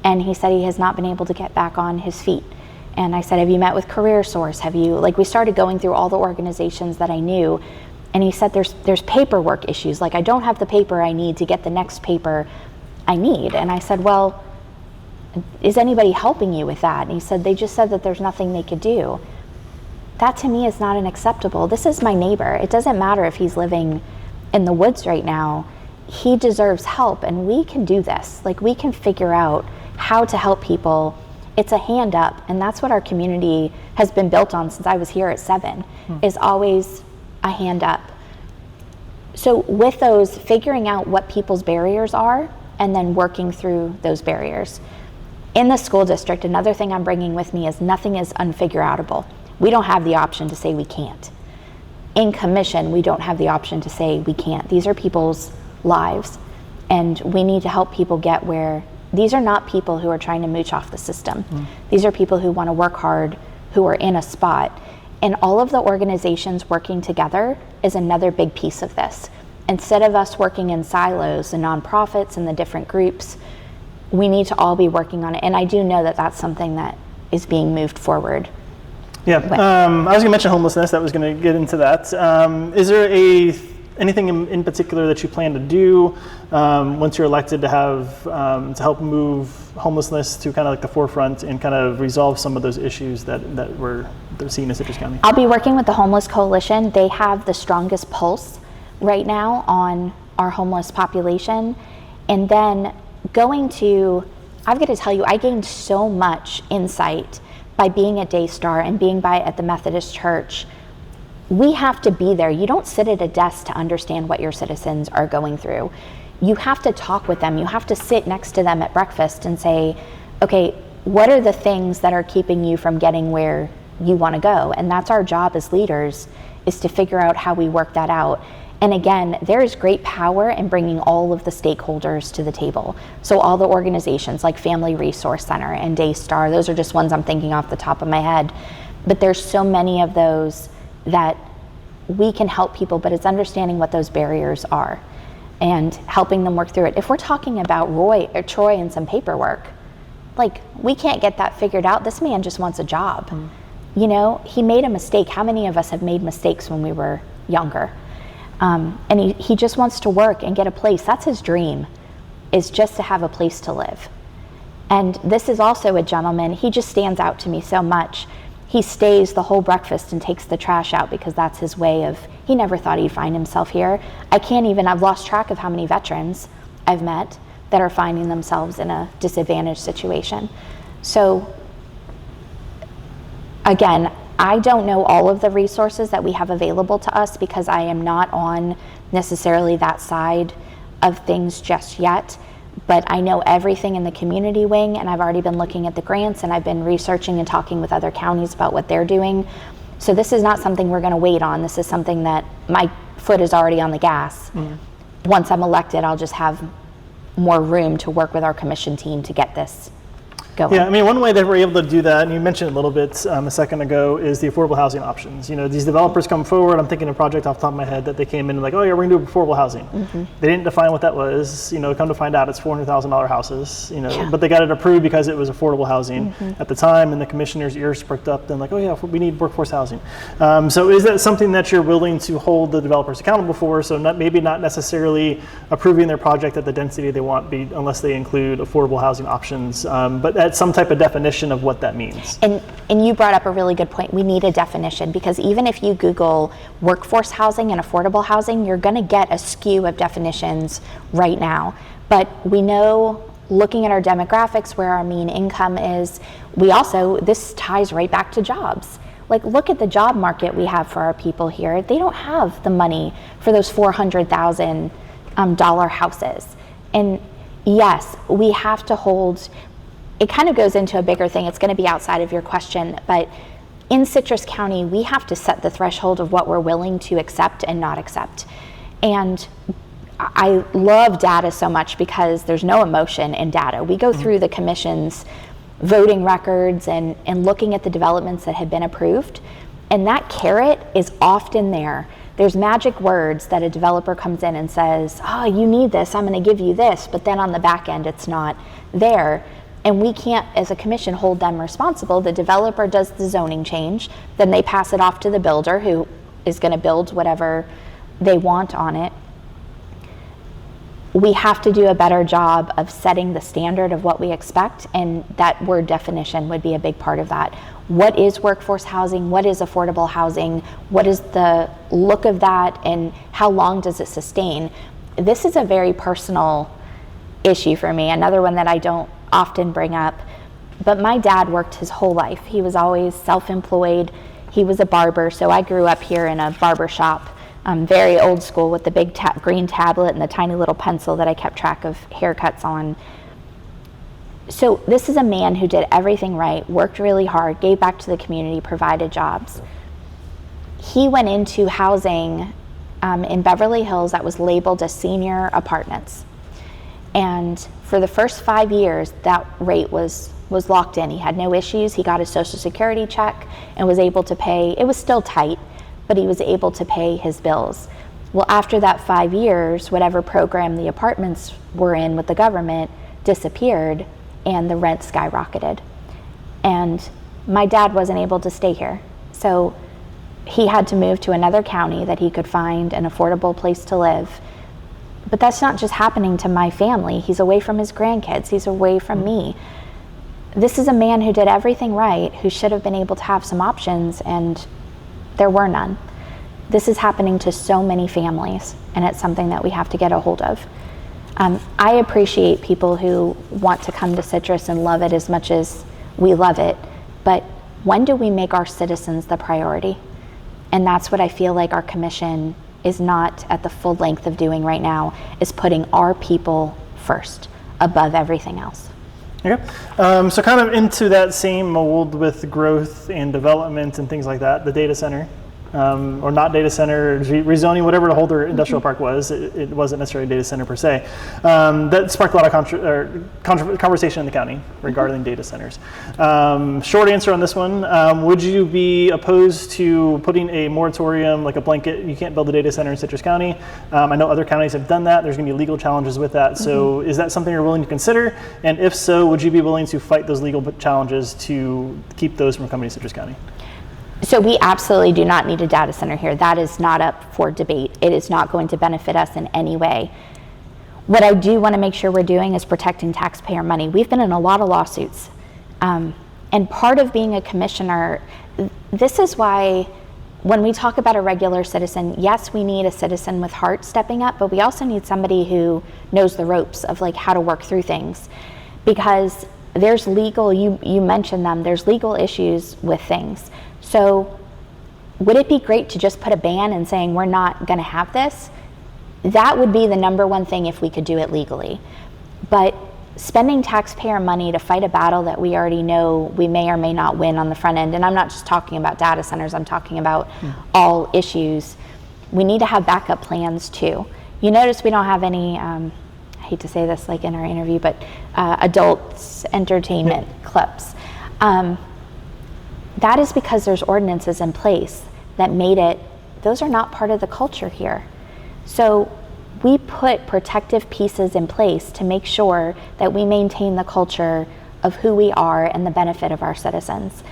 and he said he has not been able to get back on his feet. And I said, have you met with Career Source? We started going through all the organizations that I knew. And he said, there's paperwork issues. Like, I don't have the paper I need to get the next paper I need. And I said, well, is anybody helping you with that? And he said, they just said that there's nothing they could do. That to me is not unacceptable. This is my neighbor. It doesn't matter if he's living in the woods right now. He deserves help, and we can do this. Like, we can figure out how to help people. It's a hand up, and that's what our community has been built on since I was here at 7, is always a hand up. So with those, figuring out what people's barriers are and then working through those barriers. In the school district, another thing I'm bringing with me is nothing is unfigureoutable. We don't have the option to say we can't. In commission, we don't have the option to say we can't. These are people's lives, and we need to help people get where. These are not people who are trying to mooch off the system. These are people who want to work hard, who are in a spot. And all of the organizations working together is another big piece of this. Instead of us working in silos, the nonprofits and the different groups, we need to all be working on it. And I do know that that's something that is being moved forward. Yeah, I was going to mention homelessness. That was going to get into that. Is there anything in particular that you plan to do once you're elected to have to help move homelessness to kind of like the forefront and kind of resolve some of those issues that we're seeing in Citrus County? I'll be working with the Homeless Coalition. They have the strongest pulse right now on our homeless population. And then I've got to tell you, I gained so much insight by being at Daystar and being at the Methodist Church. We have to be there. You don't sit at a desk to understand what your citizens are going through. You have to talk with them. You have to sit next to them at breakfast and say, okay, what are the things that are keeping you from getting where you want to go? And that's our job as leaders, is to figure out how we work that out. And again, there is great power in bringing all of the stakeholders to the table. So all the organizations like Family Resource Center and Daystar, those are just ones I'm thinking off the top of my head. But there's so many of those that we can help people, but it's understanding what those barriers are and helping them work through it. If we're talking about Troy and some paperwork, like, we can't get that figured out. This man just wants a job. You know, he made a mistake. How many of us have made mistakes when we were younger? And he just wants to work and get a place. That's his dream, is just to have a place to live. And this is also a gentleman, he just stands out to me so much. he stays the whole breakfast and takes the trash out because that's his way of, he never thought he'd find himself here. I've lost track of how many veterans I've met that are finding themselves in a disadvantaged situation. So again, I don't know all of the resources that we have available to us because I am not on necessarily that side of things just yet, but I know everything in the community wing, and I've already been looking at the grants, and I've been researching and talking with other counties about what they're doing. So this is not something we're going to wait on. This is something that my foot is already on the gas. Once I'm elected, I'll just have more room to work with our commission team to get this going. Yeah, I mean, one way that we're able to do that, and you mentioned it a little bit a second ago, is the affordable housing options. You know, these developers come forward. I'm thinking of a project off the top of my head that they came in and like, oh yeah, we're gonna do affordable housing. They didn't define what that was. You know, come to find out, it's $400,000 houses. You know, but they got it approved because it was affordable housing at the time, and the commissioner's ears perked up. Then like, oh yeah, we need workforce housing. So is that something that you're willing to hold the developers accountable for? So maybe not necessarily approving their project at the density they want, unless they include affordable housing options, but at some type of definition of what that means. And you brought up a really good point. We need a definition, because even if you Google workforce housing and affordable housing, you're going to get a skew of definitions right now. But we know, looking at our demographics, where our mean income is, this ties right back to jobs. Like, look at the job market we have for our people here. They don't have the money for those $400,000 houses. And yes, we have to hold. It kind of goes into a bigger thing. It's going to be outside of your question, but in Citrus County, we have to set the threshold of what we're willing to accept and not accept. And I love data so much because there's no emotion in data. We go through the commission's voting records and looking at the developments that have been approved, and that carrot is often there. There's magic words that a developer comes in and says, oh, you need this, I'm going to give you this, but then on the back end, it's not there. And we can't, as a commission, hold them responsible. The developer does the zoning change, then they pass it off to the builder, who is going to build whatever they want on it. We have to do a better job of setting the standard of what we expect, and that word definition would be a big part of that. What is workforce housing? What is affordable housing? What is the look of that, and how long does it sustain? This is a very personal issue for me, another one that I don't often bring up, but my dad worked his whole life. He was always self-employed. He was a barber, so I grew up here in a barber shop, very old school, with the big green tablet and the tiny little pencil that I kept track of haircuts on. So this is a man who did everything right, worked really hard, gave back to the community, provided jobs. He went into housing in Beverly Hills that was labeled as senior apartments. And for the first 5 years, that rate was locked in. He had no issues. He got his Social Security check and was able to pay. It was still tight, but he was able to pay his bills. Well, after that 5 years, whatever program the apartments were in with the government disappeared, and the rent skyrocketed. And my dad wasn't able to stay here. So he had to move to another county that he could find an affordable place to live. But that's not just happening to my family. He's away from his grandkids. He's away from me. This is a man who did everything right, who should have been able to have some options, and there were none. This is happening to so many families, and it's something that we have to get a hold of. I appreciate people who want to come to Citrus and love it as much as we love it, but when do we make our citizens the priority? And that's what I feel like our commission is not at the full length of doing right now, is putting our people first above everything else. Okay, so kind of into that same mold with growth and development and things like that, the data center, or not data center, rezoning, whatever the Holder Industrial Park was, it wasn't necessarily a data center per se. That sparked a lot of conversation in the county regarding data centers. Short answer on this one, would you be opposed to putting a moratorium, like a blanket, you can't build a data center in Citrus County? I know other counties have done that. There's going to be legal challenges with that. So is that something you're willing to consider? And if so, would you be willing to fight those legal challenges to keep those from coming to Citrus County? So we absolutely do not need a data center here. That is not up for debate. It is not going to benefit us in any way. What I do want to make sure we're doing is protecting taxpayer money. We've been in a lot of lawsuits. And part of being a commissioner, this is why when we talk about a regular citizen, yes, we need a citizen with heart stepping up, but we also need somebody who knows the ropes of like how to work through things. Because there's legal, you mentioned them, there's legal issues with things. So would it be great to just put a ban and saying we're not going to have this? That would be the number one thing if we could do it legally. But spending taxpayer money to fight a battle that we already know we may or may not win on the front end, and I'm not just talking about data centers, I'm talking about all issues. We need to have backup plans too. You notice we don't have any, I hate to say this like in our interview, but adults entertainment clubs. That is because there's ordinances in place that made it, those are not part of the culture here. So we put protective pieces in place to make sure that we maintain the culture of who we are and the benefit of our citizens.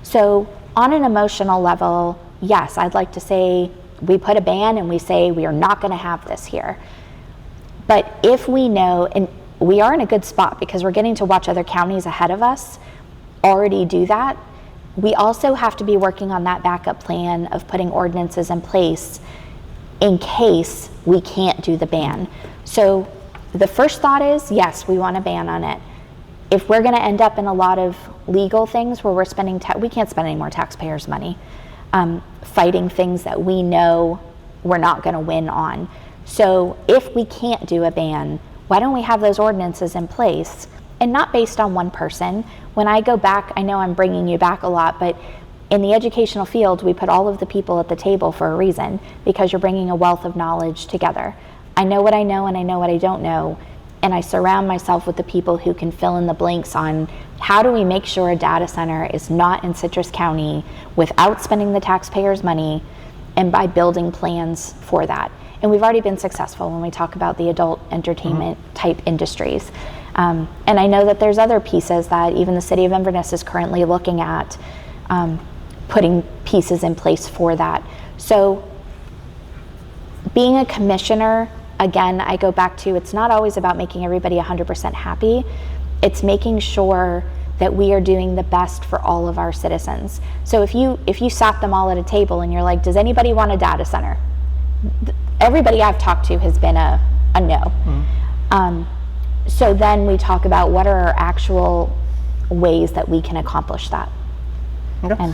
So on an emotional level, yes, I'd like to say we put a ban and we say we are not going to have this here. But if we know, and we are in a good spot because we're getting to watch other counties ahead of us already do that, we also have to be working on that backup plan of putting ordinances in place in case we can't do the ban. So the first thought is, yes, we want a ban on it. If we're gonna end up in a lot of legal things where we're spending, we can't spend any more taxpayers' money fighting things that we know we're not gonna win on. So if we can't do a ban, why don't we have those ordinances in place and not based on one person? When I go back, I know I'm bringing you back a lot, but in the educational field, we put all of the people at the table for a reason, because you're bringing a wealth of knowledge together. I know what I know and I know what I don't know, and I surround myself with the people who can fill in the blanks on how do we make sure a data center is not in Citrus County without spending the taxpayers' money, and by building plans for that. And we've already been successful when we talk about the adult entertainment type industries. And I know that there's other pieces that even the city of Inverness is currently looking at, putting pieces in place for that. So being a commissioner, again, I go back to, it's not always about making everybody 100% happy. It's making sure that we are doing the best for all of our citizens. So if you sat them all at a table and you're like, does anybody want a data center? Everybody I've talked to has been a no. So then we talk about what are our actual ways that we can accomplish that. Okay.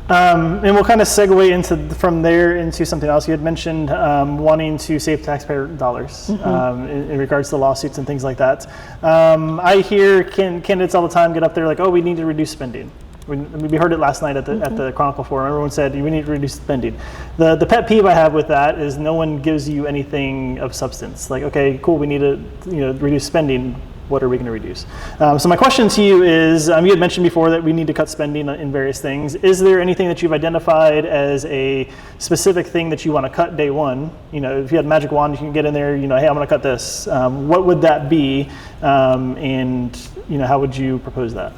And we'll kind of segue from there into something else. You had mentioned wanting to save taxpayer dollars in regards to lawsuits and things like that. I hear candidates all the time get up there like, oh, we need to reduce spending. We heard it last night at the Chronicle Forum. Everyone said we need to reduce spending. The pet peeve I have with that is no one gives you anything of substance. Like, okay, cool, we need to reduce spending. What are we going to reduce? So my question to you is, you had mentioned before that we need to cut spending in various things. Is there anything that you've identified as a specific thing that you want to cut day one? If you had a magic wand, you can get in there, hey, I'm going to cut this. What would that be? And how would you propose that?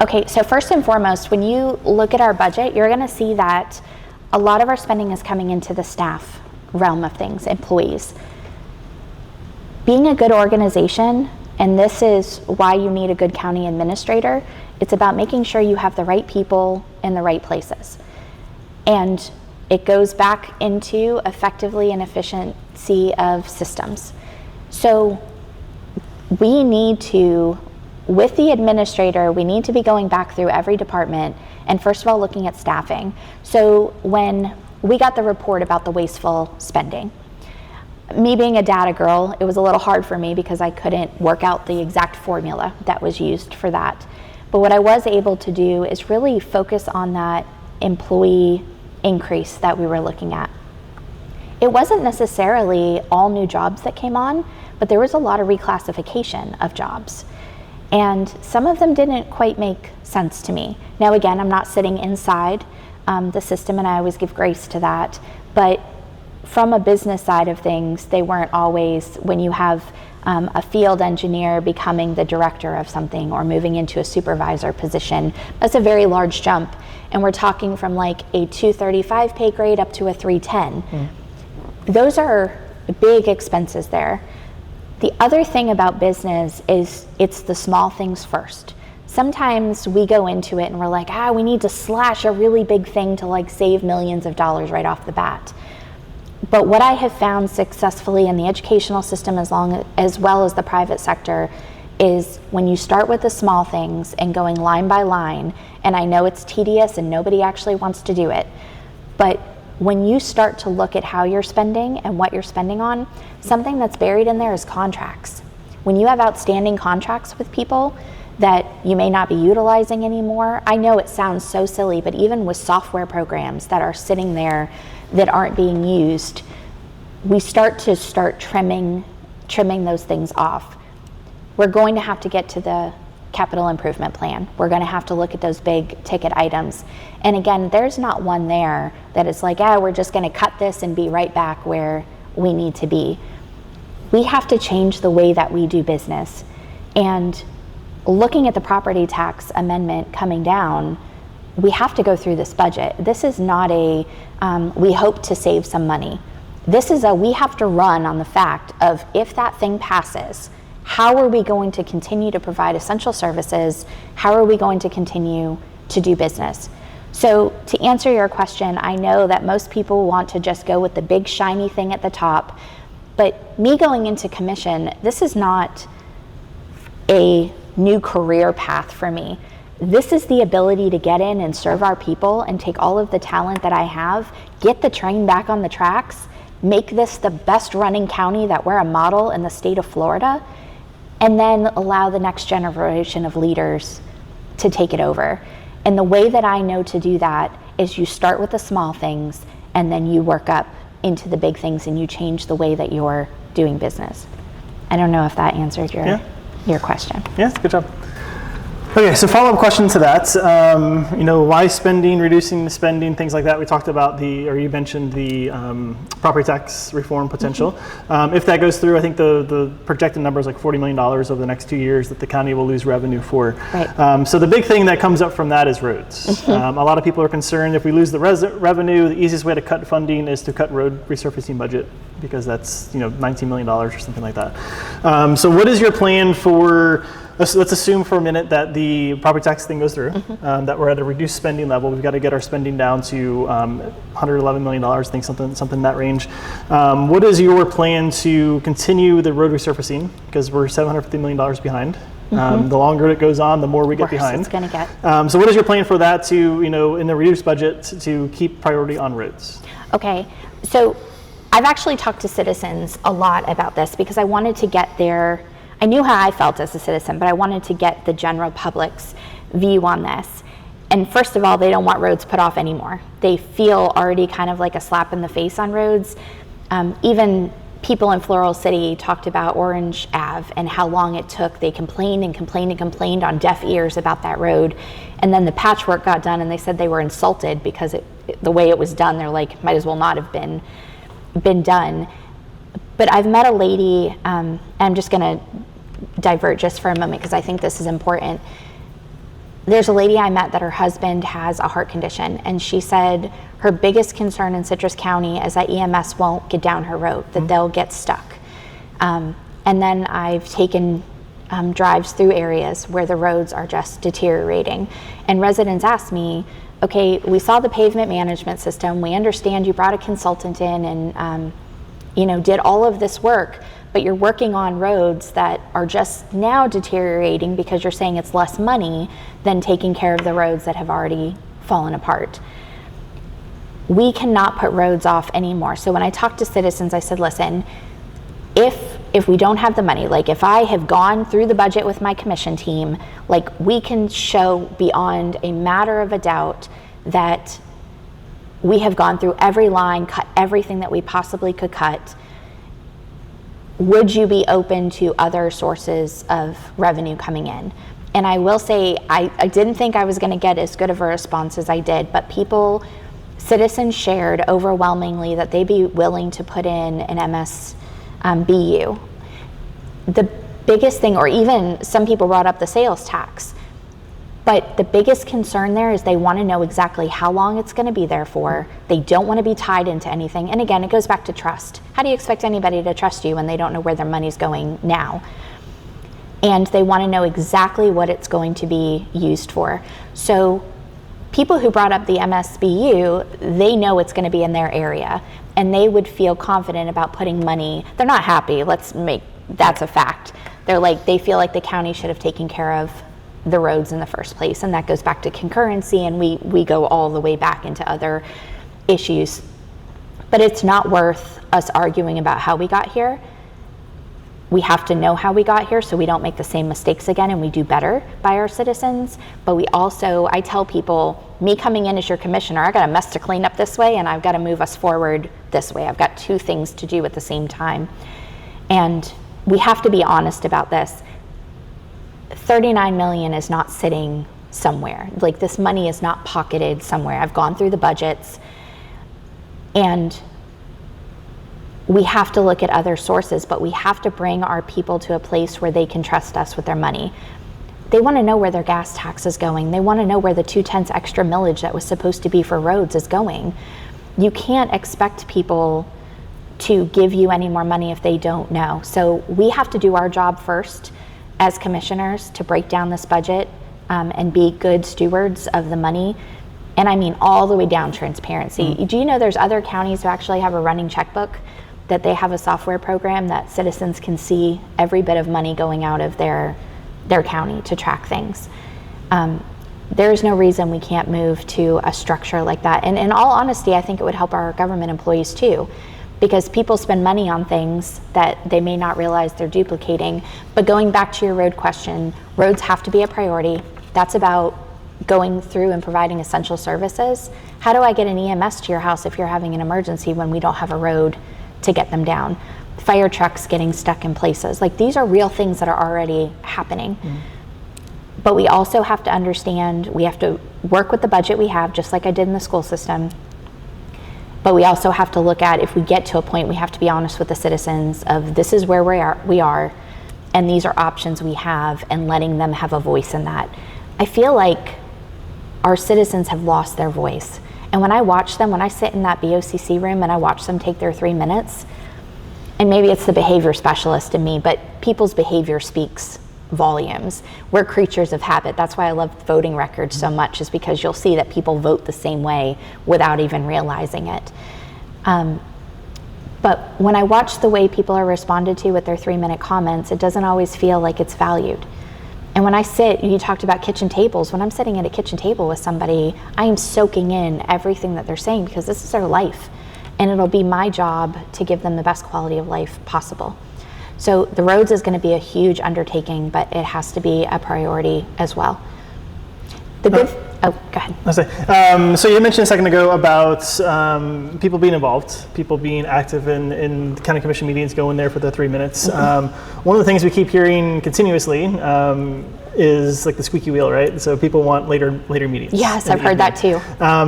Okay, so first and foremost, when you look at our budget, you're going to see that a lot of our spending is coming into the staff realm of things, employees. Being a good organization, and this is why you need a good county administrator, it's about making sure you have the right people in the right places. And it goes back into effectively and efficiency of systems. So we need to, with the administrator, we need to be going back through every department and first of all looking at staffing. So when we got the report about the wasteful spending, me being a data girl, it was a little hard for me because I couldn't work out the exact formula that was used for that. But what I was able to do is really focus on that employee increase that we were looking at. It wasn't necessarily all new jobs that came on, but there was a lot of reclassification of jobs. And some of them didn't quite make sense to me. Now again, I'm not sitting inside the system, and I always give grace to that, but from a business side of things, they weren't always, when you have a field engineer becoming the director of something or moving into a supervisor position, that's a very large jump. And we're talking from like a 235 pay grade up to a 310. Those are big expenses there. The other thing about business is it's the small things first. sometimes we go into it and we're like, we need to slash a really big thing to like save millions of dollars right off the bat. But what I have found successfully in the educational system as well as the private sector is when you start with the small things and going line by line, and I know it's tedious and nobody actually wants to do it, but when you start to look at how you're spending and what you're spending on, something that's buried in there is contracts. When you have outstanding contracts with people that you may not be utilizing anymore, I know it sounds so silly, but even with software programs that are sitting there that aren't being used, we start trimming those things off. We're going to have to get to the capital improvement plan. We're going to have to look at those big ticket items. And again, there's not one there that is like, we're just going to cut this and be right back where we need to be. We have to change the way that we do business. And looking at the property tax amendment coming down, we have to go through this budget. This is not we hope to save some money. This is we have to run on the fact of, if that thing passes, how are we going to continue to provide essential services? How are we going to continue to do business? So to answer your question, I know that most people want to just go with the big shiny thing at the top, but me going into commission, this is not a new career path for me. This is the ability to get in and serve our people and take all of the talent that I have, get the train back on the tracks, make this the best running county that we're a model in the state of Florida, and then allow the next generation of leaders to take it over. And the way that I know to do that is you start with the small things and then you work up into the big things and you change the way that you're doing business. I don't know if that answered your question. Yeah, good job. Okay, so follow-up question to that. Why spending, reducing the spending, things like that. We talked about you mentioned the property tax reform potential. Mm-hmm. If that goes through, I think the projected number is like $40 million over the next 2 years that the county will lose revenue for. Right. So the big thing that comes up from that is roads. Mm-hmm. A lot of people are concerned if we lose the revenue, the easiest way to cut funding is to cut road resurfacing budget, because that's $19 million or something like that. So what is your plan for? Let's assume for a minute that the property tax thing goes through, mm-hmm. That we're at a reduced spending level. We've got to get our spending down to $111 million, I think something in that range. What is your plan to continue the road resurfacing? Because we're $750 million behind. Mm-hmm. The longer it goes on, the more we get behind. It's going to get. So what is your plan for that to, in the reduced budget, to keep priority on roads? Okay, so I've actually talked to citizens a lot about this because I wanted to get I knew how I felt as a citizen, but I wanted to get the general public's view on this. And first of all, they don't want roads put off anymore. They feel already kind of like a slap in the face on roads. Even people in Floral City talked about Orange Ave and how long it took. They complained and complained and complained on deaf ears about that road. And then the patchwork got done and they said they were insulted because the way it was done, they're like, might as well not have been done. But I've met a lady, and I'm just going to divert just for a moment because I think this is important. There's a lady I met that her husband has a heart condition, and she said her biggest concern in Citrus County is that EMS won't get down her road, that they'll get stuck. And then I've taken drives through areas where the roads are just deteriorating. And residents ask me, okay, we saw the pavement management system, we understand you brought a consultant in and did all of this work, but you're working on roads that are just now deteriorating because you're saying it's less money than taking care of the roads that have already fallen apart. We cannot put roads off anymore. So when I talk to citizens, I said, listen, if we don't have the money, like if I have gone through the budget with my commission team, like we can show beyond a matter of a doubt that we have gone through every line, cut everything that we possibly could cut. Would you be open to other sources of revenue coming in? And I will say, I didn't think I was going to get as good of a response as I did, but citizens shared overwhelmingly that they'd be willing to put in an MSBU. The biggest thing, or even some people brought up the sales tax, but the biggest concern there is they want to know exactly how long it's going to be there for. They don't want to be tied into anything. And again, it goes back to trust. How do you expect anybody to trust you when they don't know where their money's going now? and they want to know exactly what it's going to be used for. So people who brought up the MSBU, they know it's going to be in their area, and they would feel confident about putting money. They're not happy, that's a fact. They feel like the county should have taken care of the roads in the first place, and that goes back to concurrency, and we go all the way back into other issues. But it's not worth us arguing about how we got here. We have to know how we got here so we don't make the same mistakes again, and we do better by our citizens. But I tell people, me coming in as your commissioner, I got a mess to clean up this way, and I've got to move us forward this way. I've got two things to do at the same time. And we have to be honest about this. 39 million is not sitting somewhere. This money is not pocketed somewhere. I've gone through the budgets, and we have to look at other sources, but we have to bring our people to a place where they can trust us with their money. They want to know where their gas tax is going. They want to know where the 2/10 extra millage that was supposed to be for roads is going. You can't expect people to give you any more money if they don't know. So we have to do our job first as commissioners to break down this budget and be good stewards of the money. And I mean all the way down transparency. Do you know there's other counties who actually have a running checkbook, that they have a software program that citizens can see every bit of money going out of their county to track things? There's no reason we can't move to a structure like that. And in all honesty, I think it would help our government employees too, because people spend money on things that they may not realize they're duplicating. But going back to your road question, roads have to be a priority. That's about going through and providing essential services. How do I get an EMS to your house if you're having an emergency when we don't have a road to get them down? Fire trucks getting stuck in places. These are real things that are already happening. But we also have to understand, we have to work with the budget we have, just like I did in the school system. But we also have to look at, if we get to a point, we have to be honest with the citizens of, this is where we are, and these are options we have, and letting them have a voice in that. I feel like our citizens have lost their voice. And when I watch them, when I sit in that BOCC room and I watch them take their 3 minutes, and maybe it's the behavior specialist in me, but people's behavior speaks volumes. We're creatures of habit. That's why I love voting records so much, is because you'll see that people vote the same way without even realizing it. But when I watch the way people are responded to with their 3-minute comments, it doesn't always feel like it's valued. And when I sit, you talked about kitchen tables, when I'm sitting at a kitchen table with somebody, I am soaking in everything that they're saying, because this is their life. And it'll be my job to give them the best quality of life possible. So the roads is going to be a huge undertaking, but it has to be a priority as well. Go ahead. So you mentioned a second ago about people being involved, people being active in county commission meetings, going there for the 3 minutes. One of the things we keep hearing continuously is the squeaky wheel, right? So people want later meetings. Yes, I've heard that too.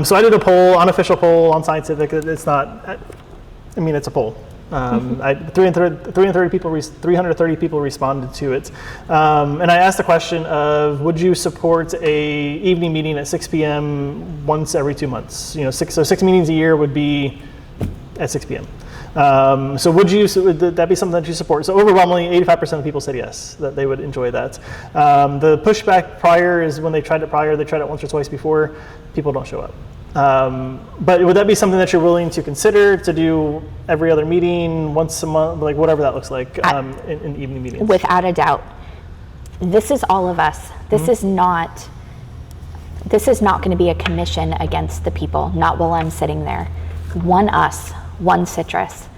So I did a poll, unofficial poll on Scientific. It's not, it's a poll. 330 people responded to it, and I asked the question of, would you support a evening meeting at 6 p.m. once every 2 months? So 6 meetings a year would be at 6 p.m. So would that be something that you support? So overwhelmingly, 85% of people said yes, that they would enjoy that. The pushback prior is when they tried it once or twice before, people don't show up. But would that be something that you're willing to consider, to do every other meeting, once a month, whatever that looks like, in evening meetings? Without a doubt. This is all of us. This is not going to be a commission against the people, not while I'm sitting there. One us, one Citrus.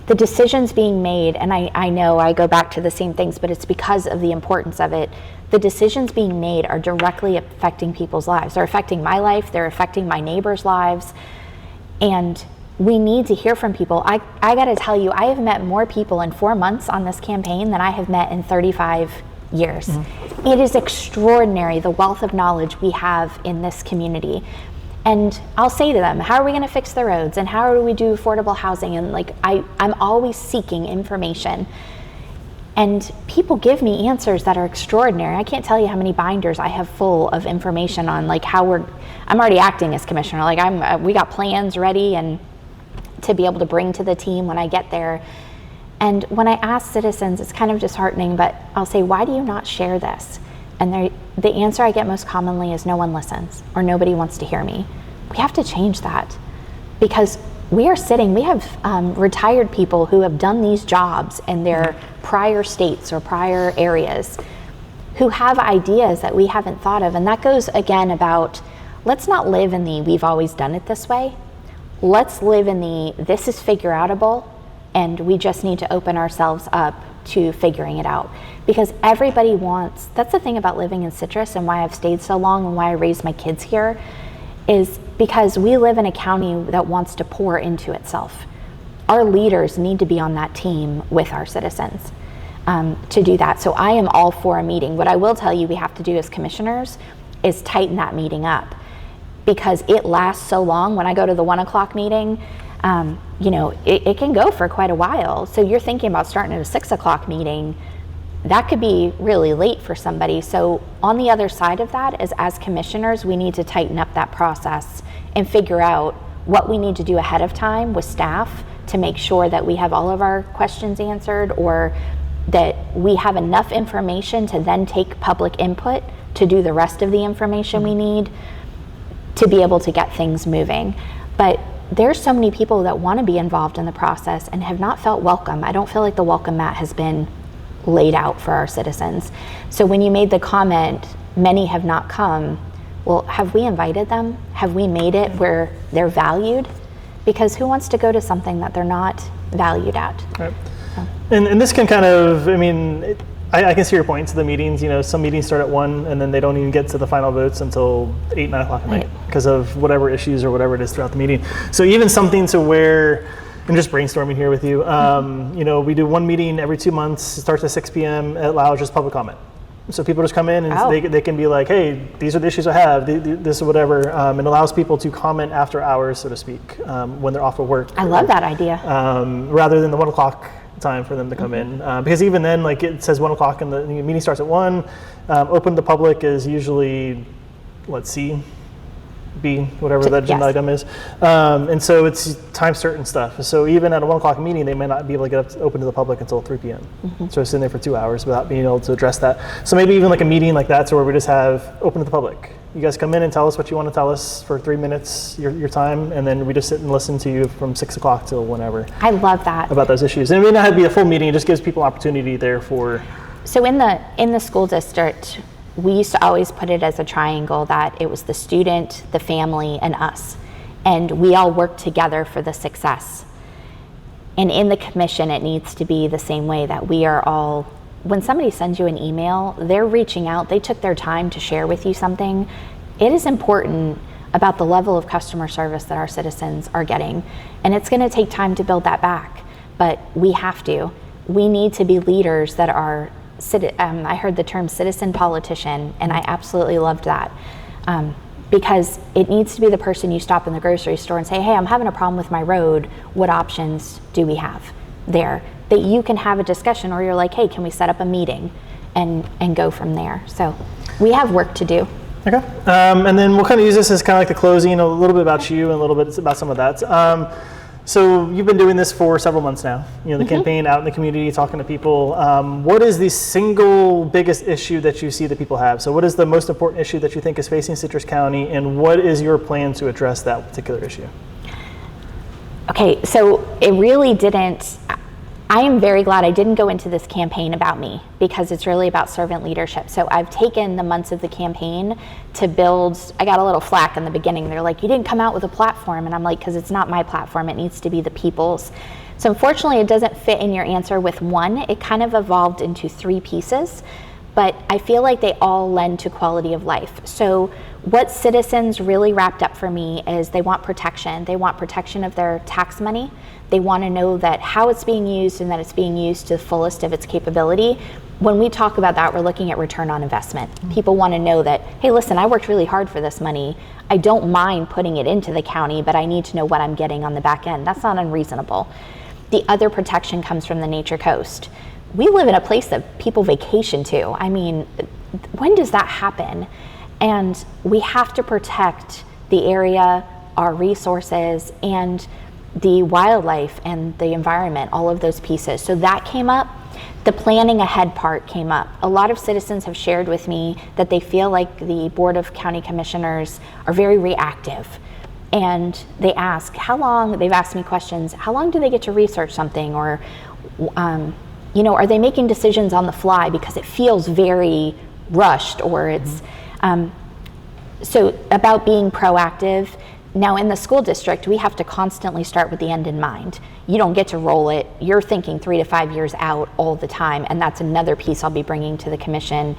The decisions being made, and I know I go back to the same things, but it's because of the importance of it. The decisions being made are directly affecting people's lives. They're affecting my life, they're affecting my neighbors' lives, and we need to hear from people. I gotta tell you, I have met more people in 4 months on this campaign than I have met in 35 years. It is extraordinary, the wealth of knowledge we have in this community. And I'll say to them, how are we gonna fix the roads? And how do we do affordable housing? And I'm always seeking information. And people give me answers that are extraordinary. I can't tell you how many binders I have full of information on I'm already acting as commissioner. We got plans ready and to be able to bring to the team when I get there. And when I ask citizens, it's kind of disheartening, but I'll say, why do you not share this? And the answer I get most commonly is no one listens or nobody wants to hear me. We have to change that, because we have retired people who have done these jobs in their prior states or prior areas who have ideas that we haven't thought of. And that goes again about, let's not live in the we've always done it this way. Let's live in the this is figure outable, and we just need to open ourselves up to figuring it out. Because everybody wants, that's the thing about living in Citrus and why I've stayed so long and why I raised my kids here, is because we live in a county that wants to pour into itself. Our leaders need to be on that team with our citizens to do that. So I am all for a meeting. What I will tell you we have to do as commissioners is tighten that meeting up, because it lasts so long. When I go to the 1 o'clock meeting, it can go for quite a while. So you're thinking about starting at a 6 o'clock meeting, that could be really late for somebody. So on the other side of that is, as commissioners, we need to tighten up that process and figure out what we need to do ahead of time with staff to make sure that we have all of our questions answered, or that we have enough information to then take public input to do the rest of the information we need to be able to get things moving. But there's so many people that want to be involved in the process and have not felt welcome. I don't feel like the welcome mat has been laid out for our citizens. So when you made the comment, many have not come, well, have we invited them? Have we made it where they're valued? Because who wants to go to something that they're not valued at? Right. And this can kind of, I can see your points. The meetings, some meetings start at 1 and then they don't even get to the final votes until 8, 9 o'clock at night because of whatever issues or whatever it is throughout the meeting. So even something to where, I'm just brainstorming here with you, we do one meeting every 2 months. It starts at 6 p.m. It allows just public comment. So people just come in and they can be like, hey, these are the issues I have, this or whatever. It allows people to comment after hours, so to speak, when they're off of work. I love that idea. Rather than the 1 o'clock time for them to come in. Because even then, like it says 1 o'clock and the meeting starts at 1. Open to the public is usually, C, B, whatever that agenda item is. And so it's time certain stuff. So even at a 1 o'clock meeting, they may not be able to get open to the public until 3 p.m. So it's sitting there for 2 hours without being able to address that. So maybe even like a meeting like that, so where we just have open to the public. You guys come in and tell us what you want to tell us for 3 minutes, your time, and then we just sit and listen to you from 6 o'clock till whenever. I love that. About those issues. And it may not have to be a full meeting, it just gives people opportunity there for. So in the school district, we used to always put it as a triangle, that it was the student, the family, and us. And we all work together for the success. And in the commission, it needs to be the same way, that we are all, when somebody sends you an email, they're reaching out, they took their time to share with you something. It is important about the level of customer service that our citizens are getting. And it's gonna take time to build that back, but we have to. We need to be leaders that are, I heard the term citizen politician, and I absolutely loved that. Because it needs to be the person you stop in the grocery store and say, hey, I'm having a problem with my road, what options do we have there? That you can have a discussion, or you're like, hey, can we set up a meeting and go from there? So we have work to do. Okay, and then we'll kind of use this as kind of like the closing, a little bit about you and a little bit about some of that. So you've been doing this for several months now, the campaign, out in the community, talking to people. What is the single biggest issue that you see that people have? So what is the most important issue that you think is facing Citrus County, and what is your plan to address that particular issue? Okay, so it really didn't, I am very glad I didn't go into this campaign about me, because it's really about servant leadership. So I've taken the months of the campaign to build, I got a little flack in the beginning. They're like, you didn't come out with a platform. And I'm like, because it's not my platform, it needs to be the people's. So unfortunately, it doesn't fit in your answer with one. It kind of evolved into 3 pieces, but I feel like they all lend to quality of life. So what citizens really wrapped up for me is they want protection. They want protection of their tax money. They want to know that how it's being used and that it's being used to the fullest of its capability. When we talk about that, we're looking at return on investment. People want to know that, hey, listen, I worked really hard for this money. I don't mind putting it into the county, but I need to know what I'm getting on the back end. That's not unreasonable. The other protection comes from the Nature Coast. We live in a place that people vacation to. I mean, when does that happen? And we have to protect the area, our resources, and the wildlife and the environment, all of those pieces. So that came up. The planning ahead part came up. A lot of citizens have shared with me that they feel like the Board of County Commissioners are very reactive. And they ask, they've asked me questions, how long do they get to research something? Or, are they making decisions on the fly because it feels very rushed, or it's, so about being proactive. Now in the school district, we have to constantly start with the end in mind. You don't get to roll it. You're thinking 3 to 5 years out all the time. And that's another piece I'll be bringing to the commission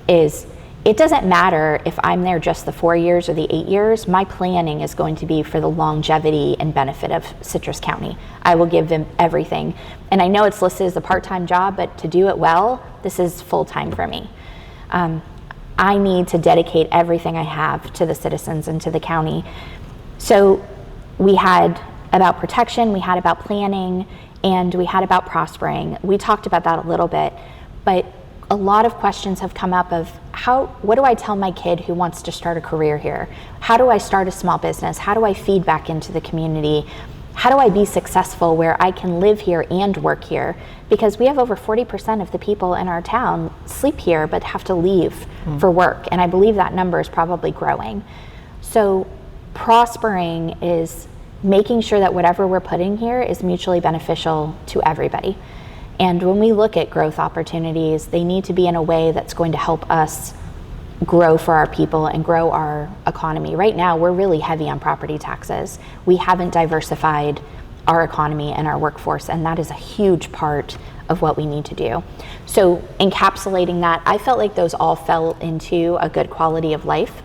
is it doesn't matter if I'm there just the 4 years or the 8 years. My planning is going to be for the longevity and benefit of Citrus County. I will give them everything. And I know it's listed as a part-time job, but to do it well, this is full-time for me. I need to dedicate everything I have to the citizens and to the county. So we had about protection, we had about planning, and we had about prospering. We talked about that a little bit, but a lot of questions have come up of what do I tell my kid who wants to start a career here? How do I start a small business? How do I feed back into the community? How do I be successful where I can live here and work here? Because we have over 40% of the people in our town sleep here but have to leave for work, and I believe that number is probably growing. So prospering is making sure that whatever we're putting here is mutually beneficial to everybody. And when we look at growth opportunities, they need to be in a way that's going to help us grow for our people and grow our economy. Right now, we're really heavy on property taxes. We haven't diversified our economy and our workforce, and that is a huge part of what we need to do. So encapsulating that, I felt like those all fell into a good quality of life.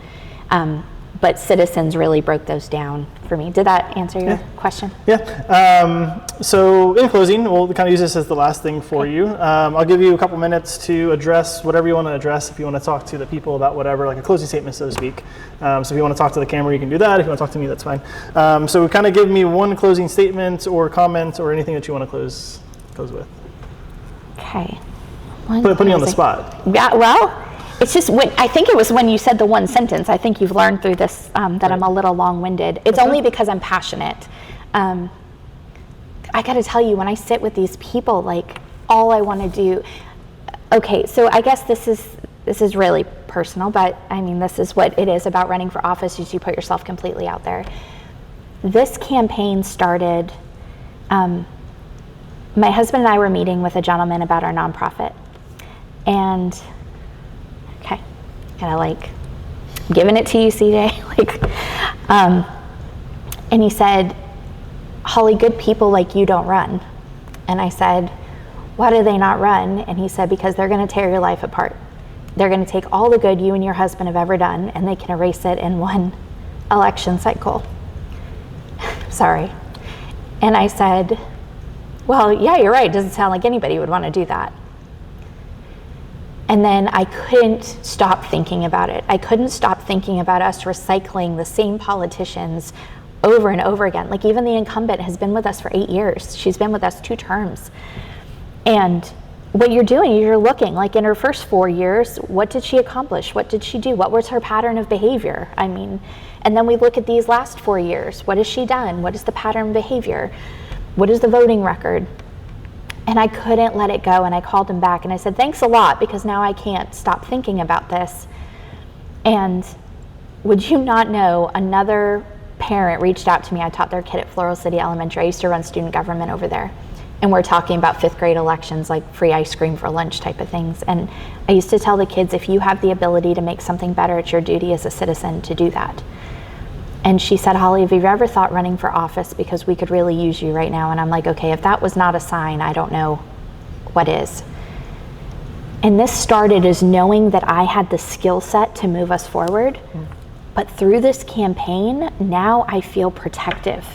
But citizens really broke those down for me. Did that answer your question? Yeah. So in closing, we'll kind of use this as the last thing for you. I'll give you a couple minutes to address whatever you want to address. If you want to talk to the people about whatever, like a closing statement, so to speak. So if you want to talk to the camera, you can do that. If you want to talk to me, that's fine. So kind of give me one closing statement or comment or anything that you want to close with. Okay. Putting you on the spot. Yeah, well, it's just I think it was when you said the one sentence. I think you've learned through this that I'm a little long-winded. It's only because I'm passionate. I got to tell you, when I sit with these people, like all I want to do. Okay, so I guess this is really personal, but I mean this is what it is about running for office: is you put yourself completely out there. This campaign started. My husband and I were meeting with a gentleman about our nonprofit, and. Okay, kind of like giving it to you, CJ. And he said, "Holly, good people like you don't run." And I said, "Why do they not run?" And he said, "Because they're going to tear your life apart. They're going to take all the good you and your husband have ever done, and they can erase it in one election cycle." Sorry. And I said, "Well, yeah, you're right. It doesn't sound like anybody would want to do that." And then I couldn't stop thinking about it. I couldn't stop thinking about us recycling the same politicians over and over again. Like even the incumbent has been with us for 8 years. She's been with us 2 terms. And what you're doing, you're looking, like in her first 4 years, what did she accomplish? What did she do? What was her pattern of behavior? I mean, and then we look at these last 4 years. What has she done? What is the pattern of behavior? What is the voting record? And I couldn't let it go, and I called him back and I said, "Thanks a lot, because now I can't stop thinking about this." And would you not know, another parent reached out to me. I taught their kid at Floral City Elementary. I used to run student government over there. And we're talking about 5th grade elections, like free ice cream for lunch type of things. And I used to tell the kids, if you have the ability to make something better, it's your duty as a citizen to do that. And she said, "Holly, have you ever thought running for office, because we could really use you right now?" And I'm like, okay, if that was not a sign, I don't know what is. And this started as knowing that I had the skill set to move us forward. But through this campaign, now I feel protective.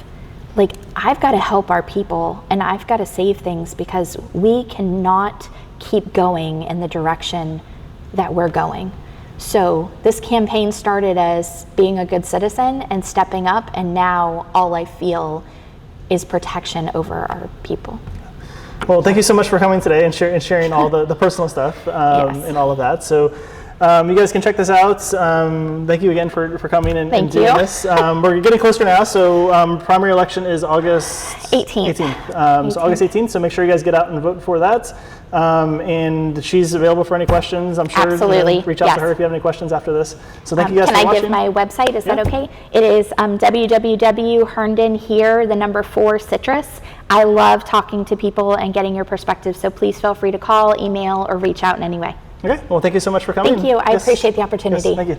Like I've got to help our people, and I've got to save things, because we cannot keep going in the direction that we're going. So this campaign started as being a good citizen and stepping up, and now all I feel is protection over our people. Well, thank you so much for coming today and sharing all the personal stuff Yes. and all of that. So You guys can check this out. Thank you again for coming and doing this. We're getting closer now, so primary election is August 18th. So August 18th, so make sure you guys get out and vote for that. And she's available for any questions. I'm sure reach out to her if you have any questions after this. So thank you guys for watching. Can I give my website? Is that okay? It is www.herndon4citrus. I love talking to people and getting your perspective, so please feel free to call, email, or reach out in any way. Okay, well, thank you so much for coming. Thank you. I appreciate the opportunity. Yes, thank you.